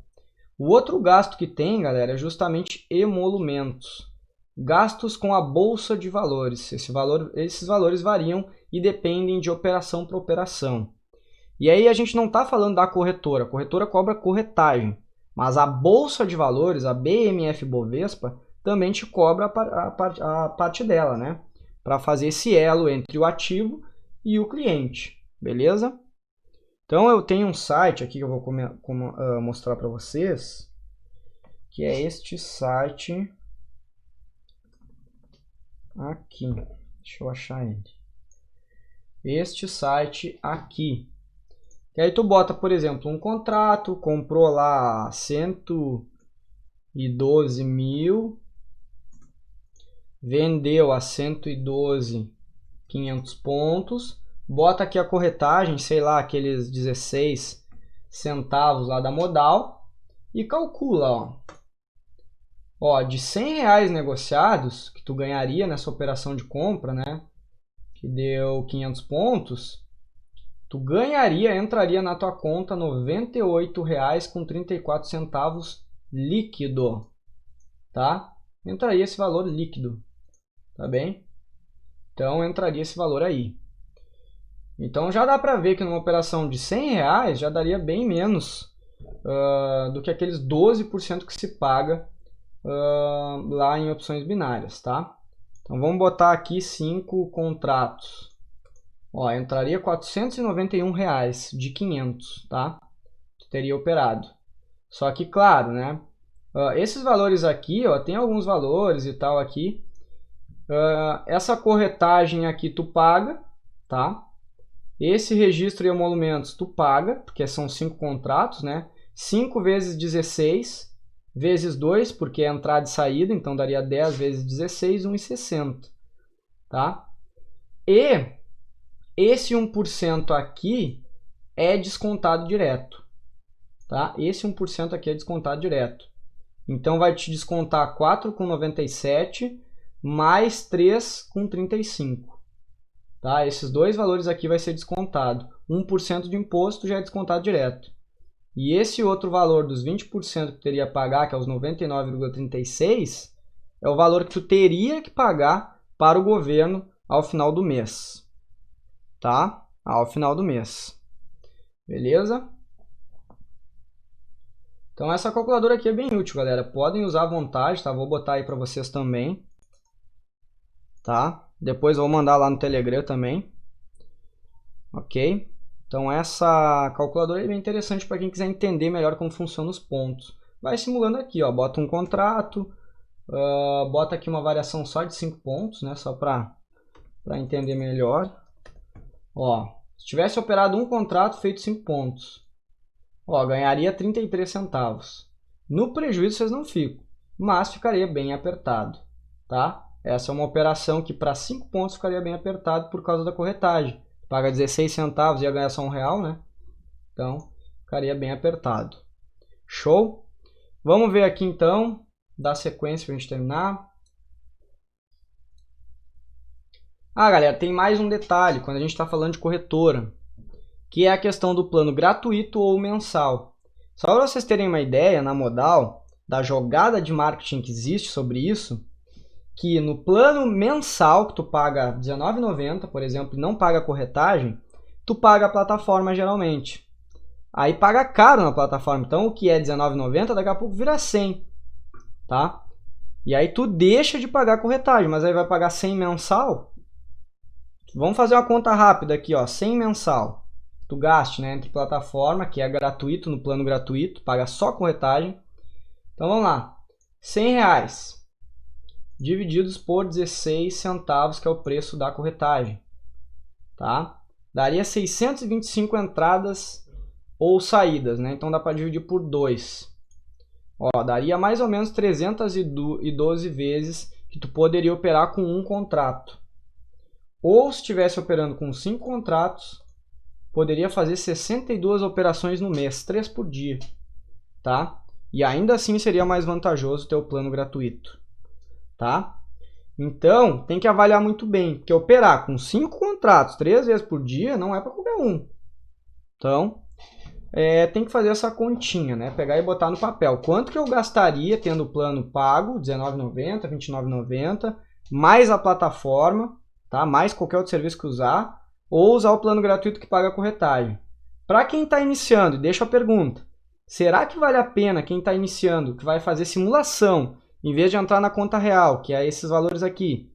O outro gasto que tem, galera, é justamente emolumentos. Gastos com a bolsa de valores. Esses valores variam e dependem de operação para operação. E aí a gente não está falando da corretora. A corretora cobra corretagem. Mas a bolsa de valores, a BMF Bovespa, também te cobra a parte dela, né? Para fazer esse elo entre o ativo e o cliente. Beleza? Então eu tenho um site aqui que eu vou mostrar para vocês, que é este site aqui. Deixa eu achar ele. Este site aqui. E aí tu bota, por exemplo, um contrato, comprou lá 112 mil, vendeu a 112.500 pontos, bota aqui a corretagem, sei lá, aqueles 16 centavos lá da Modal e calcula, ó. Ó, de 100 reais negociados, que tu ganharia nessa operação de compra, né, que deu 500 pontos, tu entraria na tua conta R$ 98,34 líquido, tá? Entraria esse valor líquido, tá bem? Então entraria esse valor aí. Então já dá para ver que numa operação de 100 reais já daria bem menos do que aqueles 12% que se paga lá em opções binárias, tá? Então vamos botar aqui 5 contratos. Ó, entraria R$ 491 de 500, tá? Tu teria operado. Só que, claro, né? Esses valores aqui, ó, tem alguns valores e tal aqui. Essa corretagem aqui tu paga, tá? Esse registro e emolumentos tu paga, porque são 5 contratos, né? 5 vezes 16 vezes 2, porque é entrada e saída, então daria 10 vezes 16, 1,60, tá? E esse 1% aqui é descontado direto, tá? Esse 1% aqui é descontado direto. Então vai te descontar 4,97 mais 3,35. Tá? Esses dois valores aqui vai ser descontado. 1% de imposto já é descontado direto. E esse outro valor dos 20% que teria que pagar, que é os 99,36, é o valor que tu teria que pagar para o governo ao final do mês. Tá? Ao final do mês. Beleza? Então essa calculadora aqui é bem útil, galera. Podem usar à vontade, tá? Vou botar aí para vocês também. Tá? Depois eu vou mandar lá no Telegram também. Ok? Então essa calculadora é bem interessante para quem quiser entender melhor como funcionam os pontos. Vai simulando aqui, ó. Bota um contrato, bota aqui uma variação só de 5 pontos, né? Só para entender melhor. Ó, se tivesse operado um contrato feito 5 pontos, ó, ganharia 33 centavos. No prejuízo vocês não ficam, mas ficaria bem apertado, tá? Essa é uma operação que para 5 pontos ficaria bem apertado por causa da corretagem. Paga 16 centavos e ia ganhar só R$1, né? Então, ficaria bem apertado. Show? Vamos ver aqui então, dar sequência para a gente terminar. Ah, galera, tem mais um detalhe quando a gente está falando de corretora, que é a questão do plano gratuito ou mensal. Só para vocês terem uma ideia, na Modal, da jogada de marketing que existe sobre isso, que no plano mensal, que tu paga R$19,90, por exemplo, e não paga corretagem, tu paga a plataforma geralmente. Aí paga caro na plataforma, então o que é R$19,90 daqui a pouco vira 100, tá? E aí tu deixa de pagar corretagem, mas aí vai pagar 100 mensal. Vamos fazer uma conta rápida aqui, ó, 100 mensal. Tu gaste, né, entre plataforma, que é gratuito, no plano gratuito, paga só corretagem. Então vamos lá, R$100 divididos por 16 centavos, que é o preço da corretagem, tá? Daria 625 entradas ou saídas, né? Então dá para dividir por 2. Ó, daria mais ou menos 312 vezes que tu poderia operar com um contrato. Ou se estivesse operando com 5 contratos, poderia fazer 62 operações no mês, 3 por dia, tá? E ainda assim seria mais vantajoso ter o plano gratuito, tá? Então, tem que avaliar muito bem, porque operar com 5 contratos 3 vezes por dia não é para qualquer um. Então, tem que fazer essa continha, né? Pegar e botar no papel. Quanto que eu gastaria tendo o plano pago, R$19,90, R$29,90, mais a plataforma, tá? Mais qualquer outro serviço que usar, ou usar o plano gratuito que paga a corretagem. Para quem está iniciando, deixa a pergunta. Será que vale a pena quem está iniciando, que vai fazer simulação, em vez de entrar na conta real, que é esses valores aqui?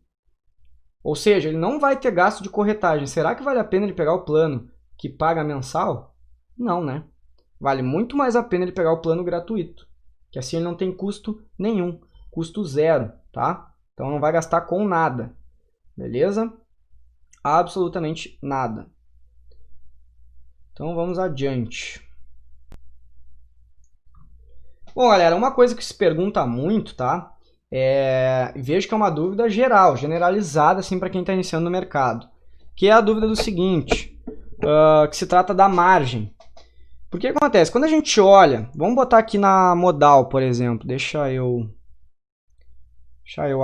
Ou seja, ele não vai ter gasto de corretagem. Será que vale a pena ele pegar o plano que paga mensal? Não, né? Vale muito mais a pena ele pegar o plano gratuito, que assim ele não tem custo nenhum, custo zero, tá? Então não vai gastar com nada, beleza? Absolutamente nada. Então vamos adiante. Bom, galera, uma coisa que se pergunta muito, tá? Vejo que é uma dúvida geral, generalizada, assim, para quem está iniciando no mercado. Que é a dúvida do seguinte, que se trata da margem. Porque acontece? Quando a gente olha, vamos botar aqui na modal, por exemplo. Deixa eu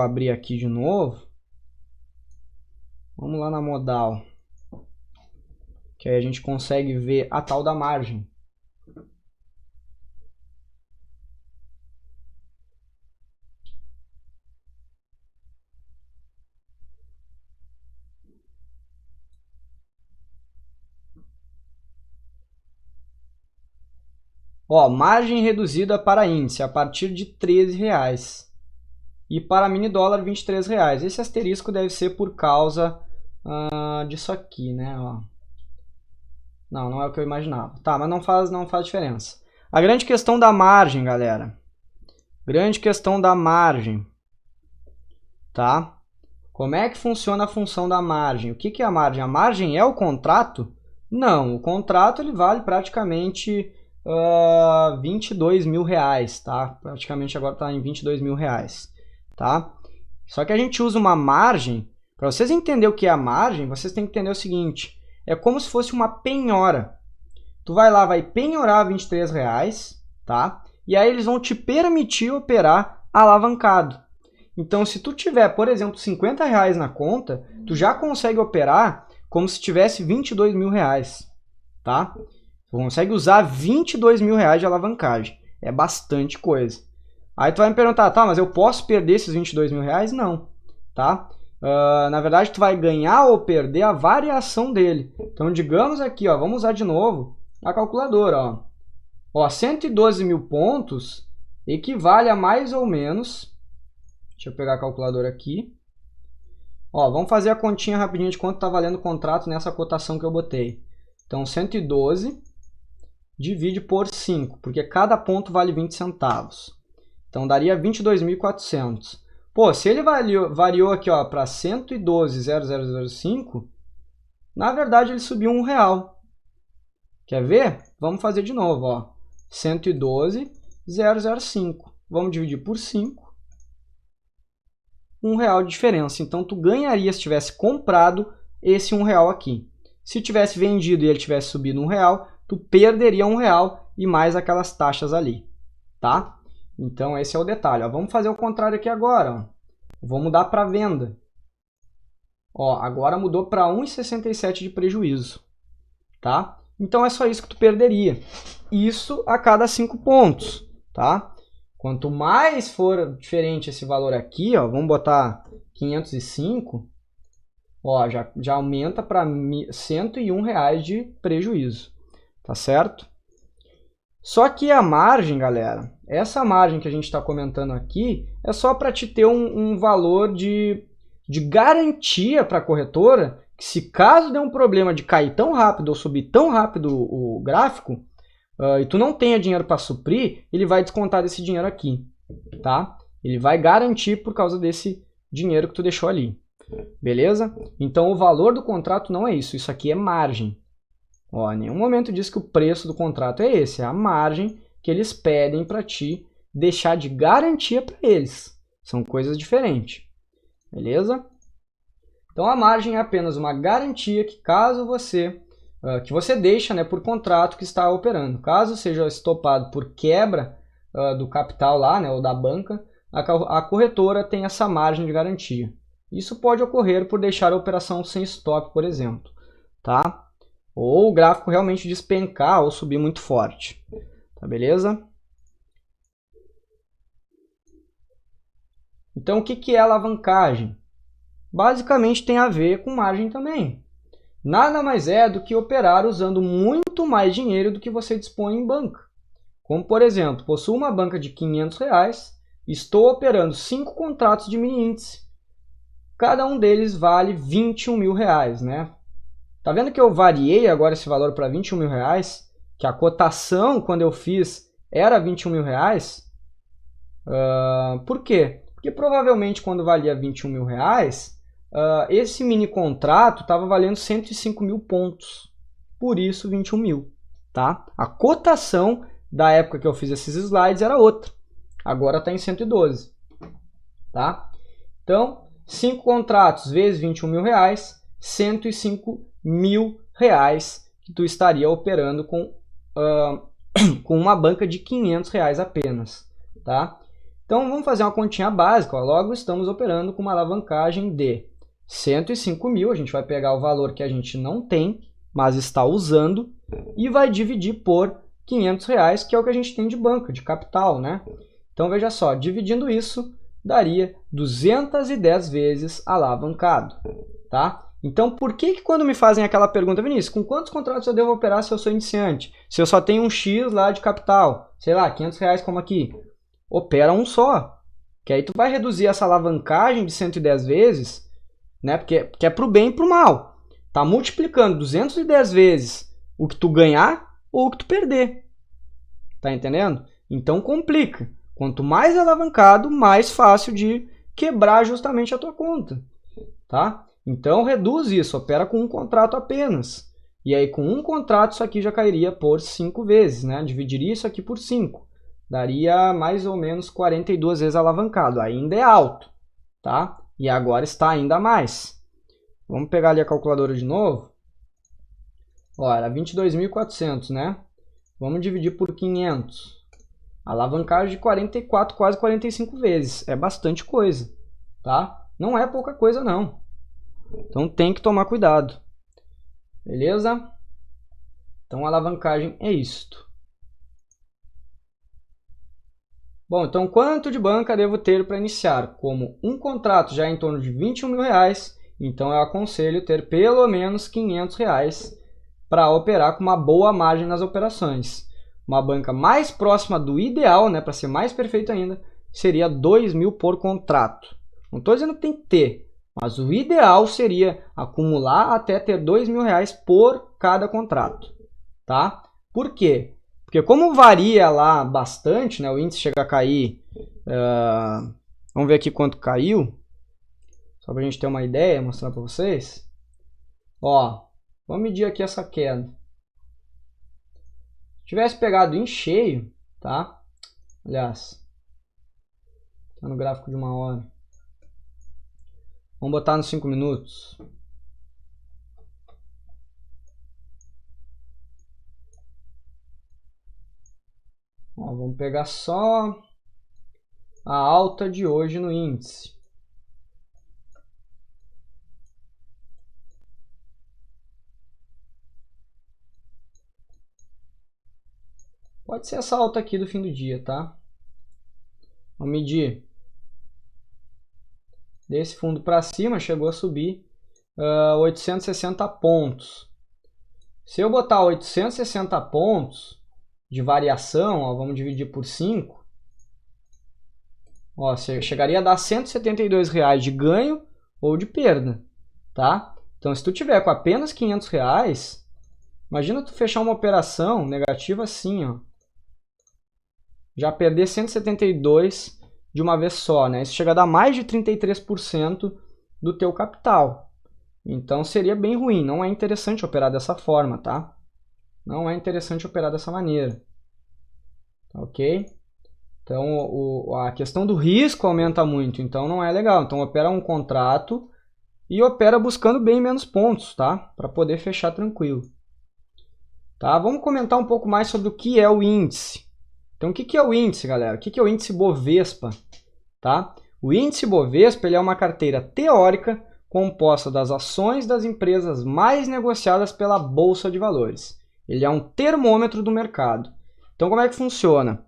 abrir aqui de novo. Vamos lá na modal. Que aí a gente consegue ver a tal da margem. Ó, margem reduzida para índice a partir de R$13 e para mini dólar R$23. Esse asterisco deve ser por causa disso aqui, né? Ó. Não é o que eu imaginava. Tá, mas não faz diferença. A grande questão da margem, galera. Grande questão da margem. Tá? Como é que funciona a função da margem? O que é a margem? A margem é o contrato? Não, o contrato ele vale praticamente R$22.000, tá? Praticamente agora está em R$22.000, tá? Só que a gente usa uma margem. Para vocês entenderem o que é a margem, vocês têm que entender o seguinte: é como se fosse uma penhora. Tu vai lá, vai penhorar R$23, tá? E aí eles vão te permitir operar alavancado. Então, se tu tiver, por exemplo, R$50 na conta, tu já consegue operar como se tivesse R$22.000, tá? Tu consegue usar R$22.000 de alavancagem. É bastante coisa. Aí tu vai me perguntar, tá, mas eu posso perder esses R$22.000? Não, tá? Na verdade, tu vai ganhar ou perder a variação dele. Então, digamos aqui, ó, vamos usar de novo a calculadora. Ó, 112 mil pontos equivale a mais ou menos... Deixa eu pegar a calculadora aqui. Ó, vamos fazer a continha rapidinho de quanto está valendo o contrato nessa cotação que eu botei. Então, 112 divide por 5, porque cada ponto vale 20 centavos. Então, daria 22.400. Pô, se ele variou aqui para 112,0005, na verdade ele subiu R$1. Quer ver? Vamos fazer de novo. Ó. 112,005. Vamos dividir por 5. R$1 de diferença. Então, tu ganharia se tivesse comprado esse R$1 aqui. Se tivesse vendido e ele tivesse subido R$1, tu perderia R$1 e mais aquelas taxas ali, tá? Então, esse é o detalhe. Ó, vamos fazer o contrário aqui agora. Ó. Vou mudar para venda. Ó, agora mudou para 1,67 de prejuízo, tá? Então, é só isso que tu perderia. Isso a cada 5 pontos, tá? Quanto mais for diferente esse valor aqui, ó, vamos botar 505, ó, já aumenta para R$101 de prejuízo, tá certo? Só que a margem, galera, essa margem que a gente está comentando aqui é só para te ter um valor de garantia para a corretora, que se caso der um problema de cair tão rápido ou subir tão rápido o gráfico, e tu não tenha dinheiro para suprir, ele vai descontar desse dinheiro aqui, tá? Ele vai garantir por causa desse dinheiro que tu deixou ali, beleza? Então o valor do contrato não é isso, isso aqui é margem. Ó, em nenhum momento diz que o preço do contrato é esse, é a margem que eles pedem para ti deixar de garantia para eles. São coisas diferentes, beleza? Então a margem é apenas uma garantia que caso você deixa, né, por contrato que está operando. Caso seja estopado por quebra do capital lá, né, ou da banca, a corretora tem essa margem de garantia. Isso pode ocorrer por deixar a operação sem stop, por exemplo, tá? Ou o gráfico realmente despencar ou subir muito forte, tá beleza? Então o que é alavancagem? Basicamente tem a ver com margem também. Nada mais é do que operar usando muito mais dinheiro do que você dispõe em banca. Como, por exemplo, possuo uma banca de R$500, estou operando 5 contratos de mini índice. Cada um deles vale R$21 mil, né? Tá vendo que eu variei agora esse valor para R$21 mil? Que a cotação, quando eu fiz, era R$21 mil. Por quê? Porque provavelmente quando valia R$21 mil, esse mini contrato estava valendo 105 mil pontos. Por isso, 21 mil. Tá? A cotação da época que eu fiz esses slides era outra. Agora está em 112. Tá? Então, 5 contratos vezes 21 mil reais, 105 mil reais que tu estaria operando com uma banca de R$500 apenas. Tá? Então, vamos fazer uma continha básica. Ó. Logo, estamos operando com uma alavancagem de 105 mil. A gente vai pegar o valor que a gente não tem, mas está usando, e vai dividir por R$500, que é o que a gente tem de banca, de capital, né? Então, veja só, dividindo isso, daria 210 vezes alavancado, tá? Então, por que quando me fazem aquela pergunta, Vinícius, com quantos contratos eu devo operar se eu sou iniciante? Se eu só tenho um X lá de capital, sei lá, R$500 como aqui, opera um só, que aí tu vai reduzir essa alavancagem de 110 vezes, né? Porque é para o bem e para o mal. Tá multiplicando 210 vezes o que tu ganhar ou o que tu perder. Tá entendendo? Então complica. Quanto mais alavancado, mais fácil de quebrar justamente a tua conta. Tá? Então reduz isso, opera com um contrato apenas. E aí com um contrato isso aqui já cairia por 5 vezes, né? Dividiria isso aqui por 5. Daria mais ou menos 42 vezes alavancado. Ainda é alto, tá? E agora está ainda mais. Vamos pegar ali a calculadora de novo. Ó, era 22.400, né? Vamos dividir por 500. Alavancagem de 44, quase 45 vezes. É bastante coisa, tá? Não é pouca coisa, não. Então tem que tomar cuidado. Beleza? Então a alavancagem é isto. Bom, então quanto de banca devo ter para iniciar? Como um contrato já é em torno de 21 mil reais, então eu aconselho ter pelo menos 500 reais para operar com uma boa margem nas operações. Uma banca mais próxima do ideal, né, para ser mais perfeito ainda, seria 2 mil por contrato. Não estou dizendo que tem que ter, mas o ideal seria acumular até ter 2 mil reais por cada contrato. Tá? Por quê? Porque como varia lá bastante, né, o índice chega a cair, vamos ver aqui quanto caiu, só para a gente ter uma ideia, mostrar para vocês. Ó, vamos medir aqui essa queda. Se tivesse pegado em cheio, tá? Aliás, está no gráfico de 1 hora. Vamos botar nos 5 minutos. Ó, vamos pegar só a alta de hoje no índice. Pode ser essa alta aqui do fim do dia, tá? Vamos medir. Desse fundo para cima, chegou a subir 860 pontos. Se eu botar 860 pontos de variação, ó, vamos dividir por 5, ó, chegaria a dar R$ 172 reais de ganho ou de perda, tá? Então, se tu tiver com apenas 500 reais, imagina tu fechar uma operação negativa assim, ó, já perder 172 de uma vez só, né? Isso chega a dar mais de 33% do teu capital. Então seria bem ruim, não é interessante operar dessa forma, tá? Não é interessante operar dessa maneira. Ok? Então a questão do risco aumenta muito, então não é legal. Então opera um contrato e opera buscando bem menos pontos, tá? Para poder fechar tranquilo. Tá? Vamos comentar um pouco mais sobre o que é o índice. Então, o que é o índice, galera? O que é o índice Bovespa? Tá? O índice Bovespa ele é uma carteira teórica composta das ações das empresas mais negociadas pela Bolsa de Valores. Ele é um termômetro do mercado. Então, como é que funciona?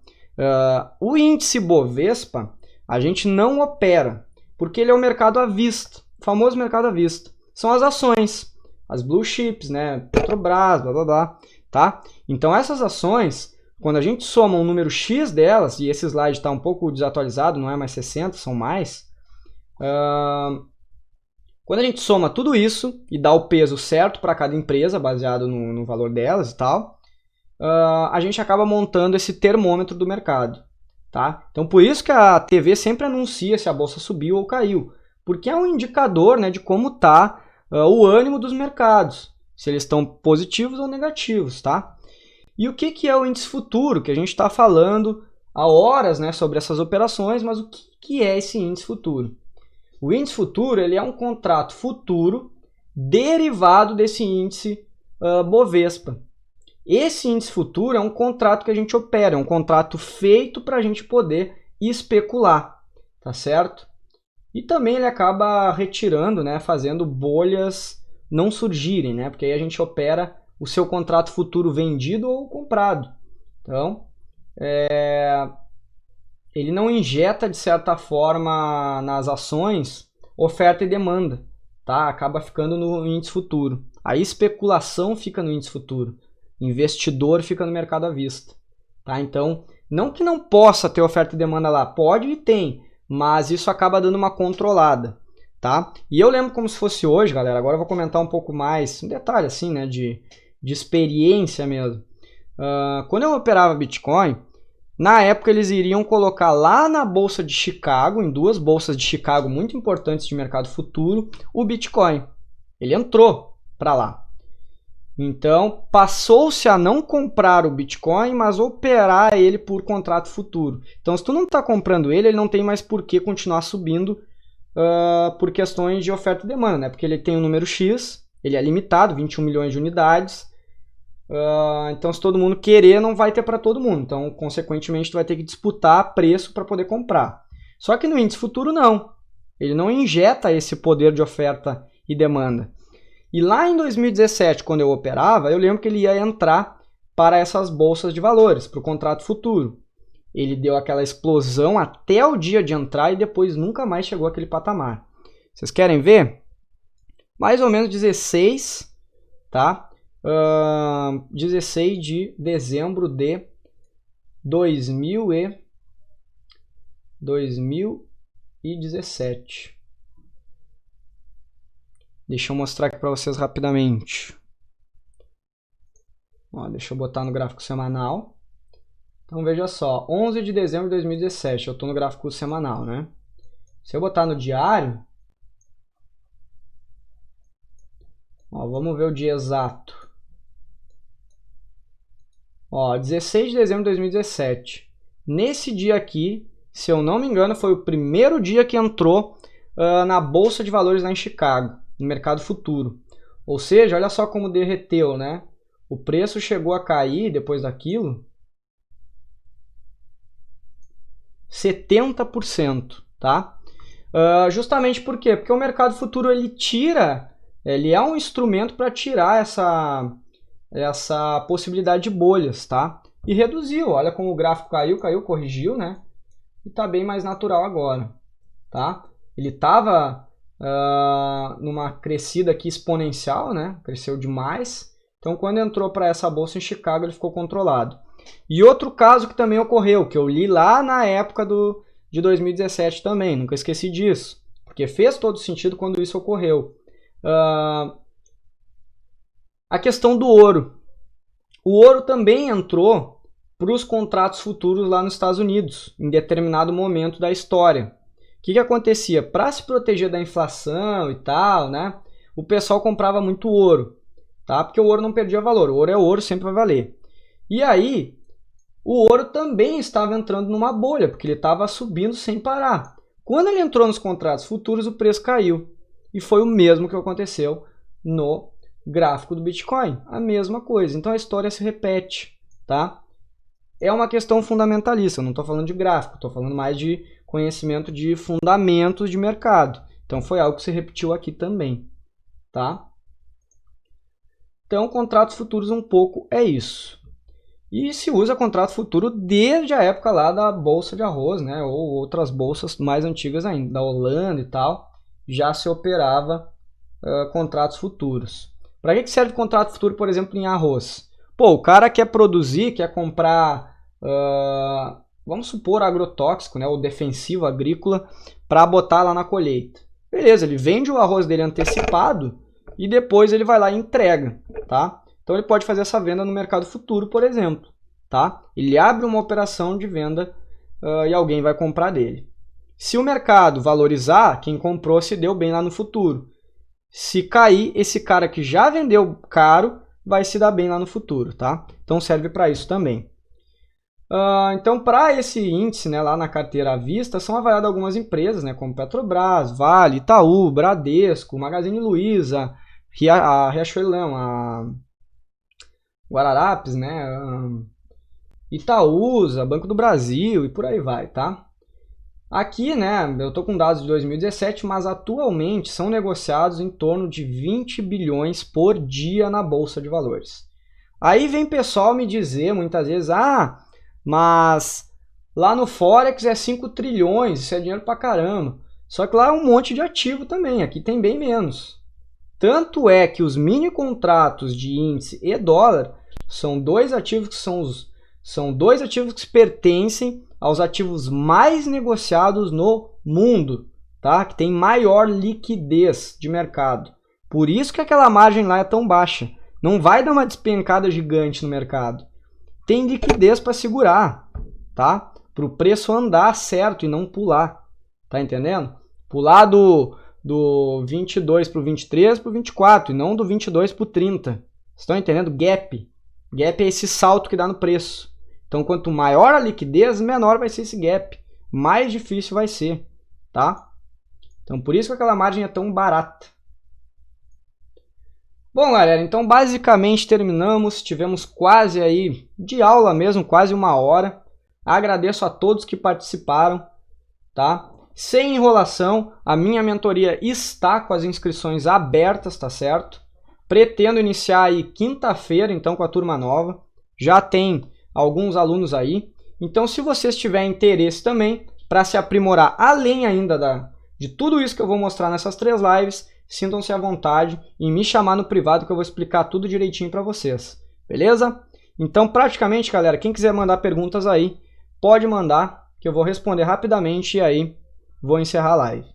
O índice Bovespa, a gente não opera, porque ele é o mercado à vista, o famoso mercado à vista. São as ações, as blue chips, né? Petrobras, blá blá blá. Tá? Então, essas ações, quando a gente soma um número X delas, e esse slide está um pouco desatualizado, não é mais 60, são mais. Quando a gente soma tudo isso e dá o peso certo para cada empresa, baseado no valor delas e tal, a gente acaba montando esse termômetro do mercado. Tá? Então, por isso que a TV sempre anuncia se a bolsa subiu ou caiu, porque é um indicador, né, de como está o ânimo dos mercados, se eles estão positivos ou negativos. Tá? E o que é o índice futuro, que a gente está falando há horas, né, sobre essas operações, mas o que é esse índice futuro? O índice futuro ele é um contrato futuro derivado desse índice Bovespa. Esse índice futuro é um contrato que a gente opera, é um contrato feito para a gente poder especular, tá certo? E também ele acaba retirando, né, fazendo bolhas não surgirem, né, porque aí a gente opera o seu contrato futuro vendido ou comprado. Então, ele não injeta, de certa forma, nas ações oferta e demanda, tá? Acaba ficando no índice futuro. A especulação fica no índice futuro. O investidor fica no mercado à vista. Tá? Então, não que não possa ter oferta e demanda lá, pode e tem, mas isso acaba dando uma controlada. Tá? E eu lembro como se fosse hoje, galera, agora eu vou comentar um pouco mais, um detalhe assim, né, de experiência mesmo. Quando eu operava Bitcoin, na época eles iriam colocar lá na Bolsa de Chicago, em duas bolsas de Chicago muito importantes de mercado futuro, o Bitcoin. Ele entrou para lá. Então, passou-se a não comprar o Bitcoin, mas operar ele por contrato futuro. Então, se tu não está comprando ele, ele não tem mais por que continuar subindo por questões de oferta e demanda, né? Porque ele tem um número X, ele é limitado, 21 milhões de unidades. Então, se todo mundo querer, não vai ter para todo mundo. Então, consequentemente, tu vai ter que disputar preço para poder comprar. Só que no índice futuro, não. Ele não injeta esse poder de oferta e demanda. E lá em 2017, quando eu operava, eu lembro que ele ia entrar para essas bolsas de valores, para o contrato futuro. Ele deu aquela explosão até o dia de entrar e depois nunca mais chegou àquele patamar. Vocês querem ver? Mais ou menos 16, tá? 16 de dezembro de 2017. Deixa eu mostrar aqui para vocês rapidamente. Deixa eu botar no gráfico semanal. Então veja só, 11 de dezembro de 2017, eu estou no gráfico semanal, né? Se eu botar no diário, vamos ver o dia exato. 16 de dezembro de 2017. Nesse dia aqui, se eu não me engano, foi o primeiro dia que entrou na Bolsa de Valores lá em Chicago, no mercado futuro. Ou seja, olha só como derreteu, né? O preço chegou a cair depois daquilo 70%, tá? Justamente por quê? Porque o mercado futuro ele é um instrumento para tirar essa possibilidade de bolhas, tá? E reduziu, olha como o gráfico caiu, corrigiu, né? E tá bem mais natural agora, tá? Ele estava numa crescida aqui exponencial, né? Cresceu demais. Então, quando entrou para essa bolsa em Chicago, ele ficou controlado. E outro caso que também ocorreu, que eu li lá na época de 2017 também, nunca esqueci disso, porque fez todo sentido quando isso ocorreu. A questão do ouro. O ouro também entrou para os contratos futuros lá nos Estados Unidos, em determinado momento da história. O que acontecia? Para se proteger da inflação e tal, né, o pessoal comprava muito ouro, tá? Porque o ouro não perdia valor. O ouro é ouro, sempre vai valer. E aí, o ouro também estava entrando numa bolha, porque ele estava subindo sem parar. Quando ele entrou nos contratos futuros, o preço caiu. E foi o mesmo que aconteceu no gráfico do Bitcoin, a mesma coisa. Então a história se repete, tá? É uma questão fundamentalista, eu não estou falando de gráfico, estou falando mais de conhecimento de fundamentos de mercado. Então foi algo que se repetiu aqui também, tá? Então contratos futuros um pouco é isso. E se usa contrato futuro desde a época lá da Bolsa de Arroz, né? Ou outras bolsas mais antigas ainda, da Holanda e tal, já se operava contratos futuros. Para que serve contrato futuro, por exemplo, em arroz? Pô, o cara quer produzir, quer comprar, vamos supor, agrotóxico, né? Ou defensivo agrícola, para botar lá na colheita. Beleza, ele vende o arroz dele antecipado e depois ele vai lá e entrega, tá? Então ele pode fazer essa venda no mercado futuro, por exemplo, tá? Ele abre uma operação de venda e alguém vai comprar dele. Se o mercado valorizar, quem comprou se deu bem lá no futuro. Se cair, esse cara que já vendeu caro vai se dar bem lá no futuro, tá? Então serve para isso também. Então, para esse índice, né, lá na carteira à vista, são avaliadas algumas empresas, né, como Petrobras, Vale, Itaú, Bradesco, Magazine Luiza, a Riachuelão, a Guararapes, né, Itaúsa, Banco do Brasil e por aí vai, tá? Aqui, né, eu estou com dados de 2017, mas atualmente são negociados em torno de 20 bilhões por dia na Bolsa de Valores. Aí vem pessoal me dizer muitas vezes, mas lá no Forex é 5 trilhões, isso é dinheiro pra caramba. Só que lá é um monte de ativo também, aqui tem bem menos. Tanto é que os mini contratos de índice e dólar são dois ativos que pertencem aos ativos mais negociados no mundo, tá? Que tem maior liquidez de mercado. Por isso que aquela margem lá é tão baixa. Não vai dar uma despencada gigante no mercado. Tem liquidez para segurar, tá? Para o preço andar certo e não pular, tá entendendo? Pular do 22 para o 23 para o 24 e não do 22 para o 30. Vocês estão entendendo? Gap. Gap é esse salto que dá no preço. Então, quanto maior a liquidez, menor vai ser esse gap. Mais difícil vai ser, tá? Então, por isso que aquela margem é tão barata. Bom, galera, então basicamente terminamos. Tivemos quase aí, de aula mesmo, quase 1 hora. Agradeço a todos que participaram, tá? Sem enrolação, a minha mentoria está com as inscrições abertas, tá certo? Pretendo iniciar aí quinta-feira, então, com a turma nova. Já tem alguns alunos aí. Então, se vocês tiverem interesse também para se aprimorar, além ainda de tudo isso que eu vou mostrar nessas 3 lives, sintam-se à vontade em me chamar no privado que eu vou explicar tudo direitinho para vocês. Beleza? Então, praticamente, galera, quem quiser mandar perguntas aí, pode mandar, que eu vou responder rapidamente e aí vou encerrar a live.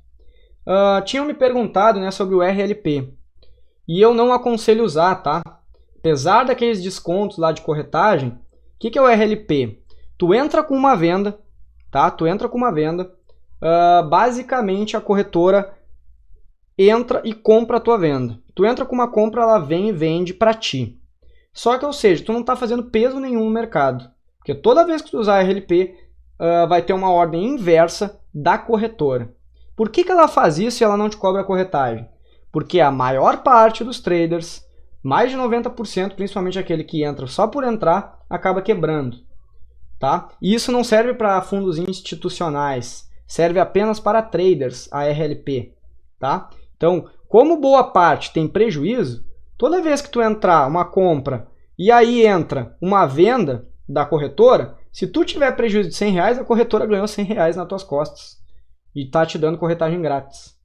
Tinham me perguntado, né, sobre o RLP. E eu não aconselho usar, tá? Apesar daqueles descontos lá de corretagem, o que é o RLP? Tu entra com uma venda, tá? Tu entra com uma venda, basicamente a corretora entra e compra a tua venda. Tu entra com uma compra, ela vem e vende para ti. Só que, ou seja, tu não está fazendo peso nenhum no mercado. Porque toda vez que tu usar RLP, vai ter uma ordem inversa da corretora. Por que ela faz isso e ela não te cobra a corretagem? Porque a maior parte dos traders, mais de 90%, principalmente aquele que entra só por entrar, acaba quebrando. Tá? E isso não serve para fundos institucionais, serve apenas para traders, a RLP. Tá? Então, como boa parte tem prejuízo, toda vez que tu entrar uma compra e aí entra uma venda da corretora, se tu tiver prejuízo de R$100, a corretora ganhou R$100 nas tuas costas e está te dando corretagem grátis.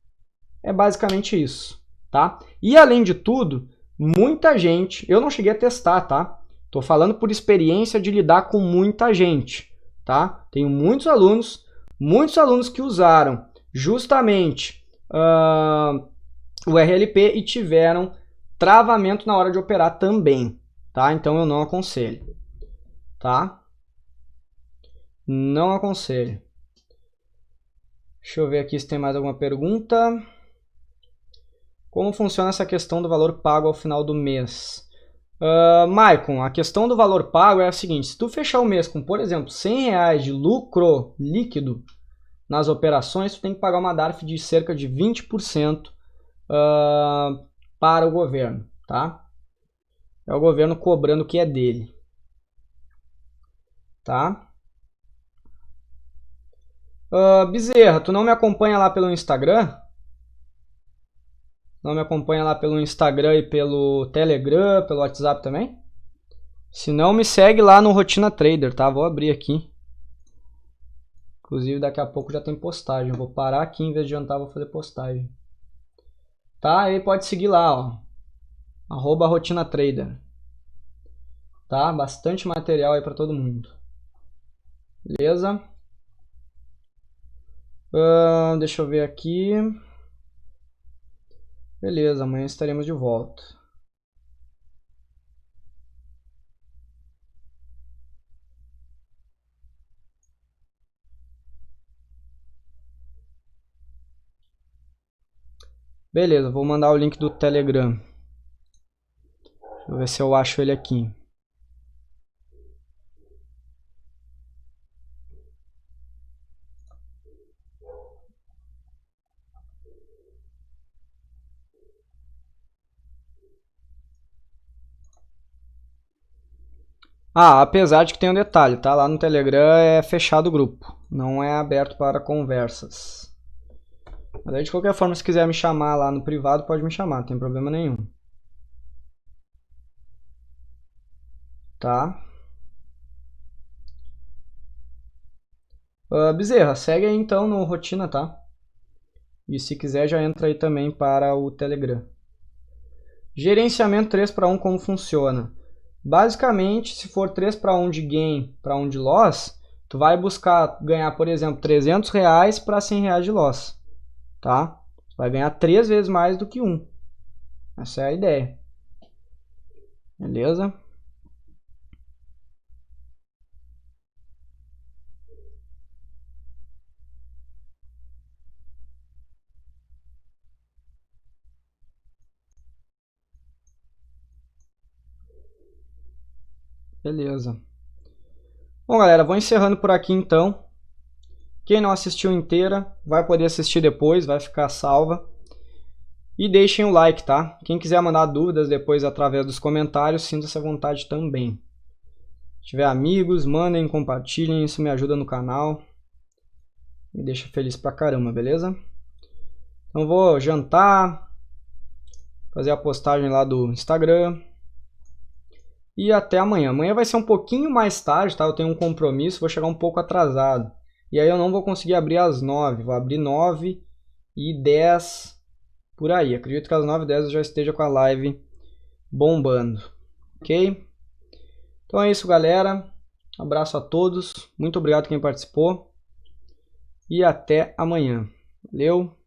É basicamente isso, tá? E além de tudo, muita gente, eu não cheguei a testar, tá? Tô falando por experiência de lidar com muita gente, tá? Tenho muitos alunos que usaram justamente o RLP e tiveram travamento na hora de operar também, tá? Então eu não aconselho, tá? Não aconselho. Deixa eu ver aqui se tem mais alguma pergunta. Como funciona essa questão do valor pago ao final do mês? Maicon, a questão do valor pago é a seguinte: se tu fechar o mês com, por exemplo, R$100 de lucro líquido nas operações, tu tem que pagar uma DARF de cerca de 20% para o governo, tá? É o governo cobrando o que é dele, tá? Bezerra, tu não me acompanha lá pelo Instagram? Não me acompanha lá pelo Instagram e pelo Telegram, pelo WhatsApp também? Se não, me segue lá no Rotina Trader, tá? Vou abrir aqui. Inclusive, daqui a pouco já tem postagem. Eu vou parar aqui, em vez de jantar, vou fazer postagem. Tá? Aí pode seguir lá, ó. @Rotina Trader. Tá? Bastante material aí pra todo mundo. Beleza? Deixa eu ver aqui. Beleza, amanhã estaremos de volta. Beleza, vou mandar o link do Telegram. Deixa eu ver se eu acho ele aqui. Apesar de que tem um detalhe, tá? Lá no Telegram é fechado o grupo, não é aberto para conversas. Mas aí, de qualquer forma, se quiser me chamar lá no privado, pode me chamar, não tem problema nenhum. Tá? Bezerra, segue aí então no Rotina, tá? E se quiser, já entra aí também para o Telegram. Gerenciamento 3/1, como funciona? Basicamente, se for 3/1 de gain para 1 de loss, tu vai buscar ganhar, por exemplo, R$300 para R$100 de loss, tá? Tu vai ganhar 3 vezes mais do que 1. Essa é a ideia. Beleza? Beleza. Bom, galera, vou encerrando por aqui então. Quem não assistiu inteira, vai poder assistir depois, vai ficar salva. E deixem o like, tá? Quem quiser mandar dúvidas depois através dos comentários, sinta-se à vontade também. Se tiver amigos, mandem, compartilhem, isso me ajuda no canal. Me deixa feliz pra caramba, beleza? Então vou jantar, fazer a postagem lá do Instagram. E até amanhã. Amanhã vai ser um pouquinho mais tarde, tá? Eu tenho um compromisso, vou chegar um pouco atrasado. E aí eu não vou conseguir abrir às 9, vou abrir 9h10 por aí. Acredito que às 9h10 eu já esteja com a live bombando, ok? Então é isso, galera. Abraço a todos, muito obrigado quem participou e até amanhã. Valeu!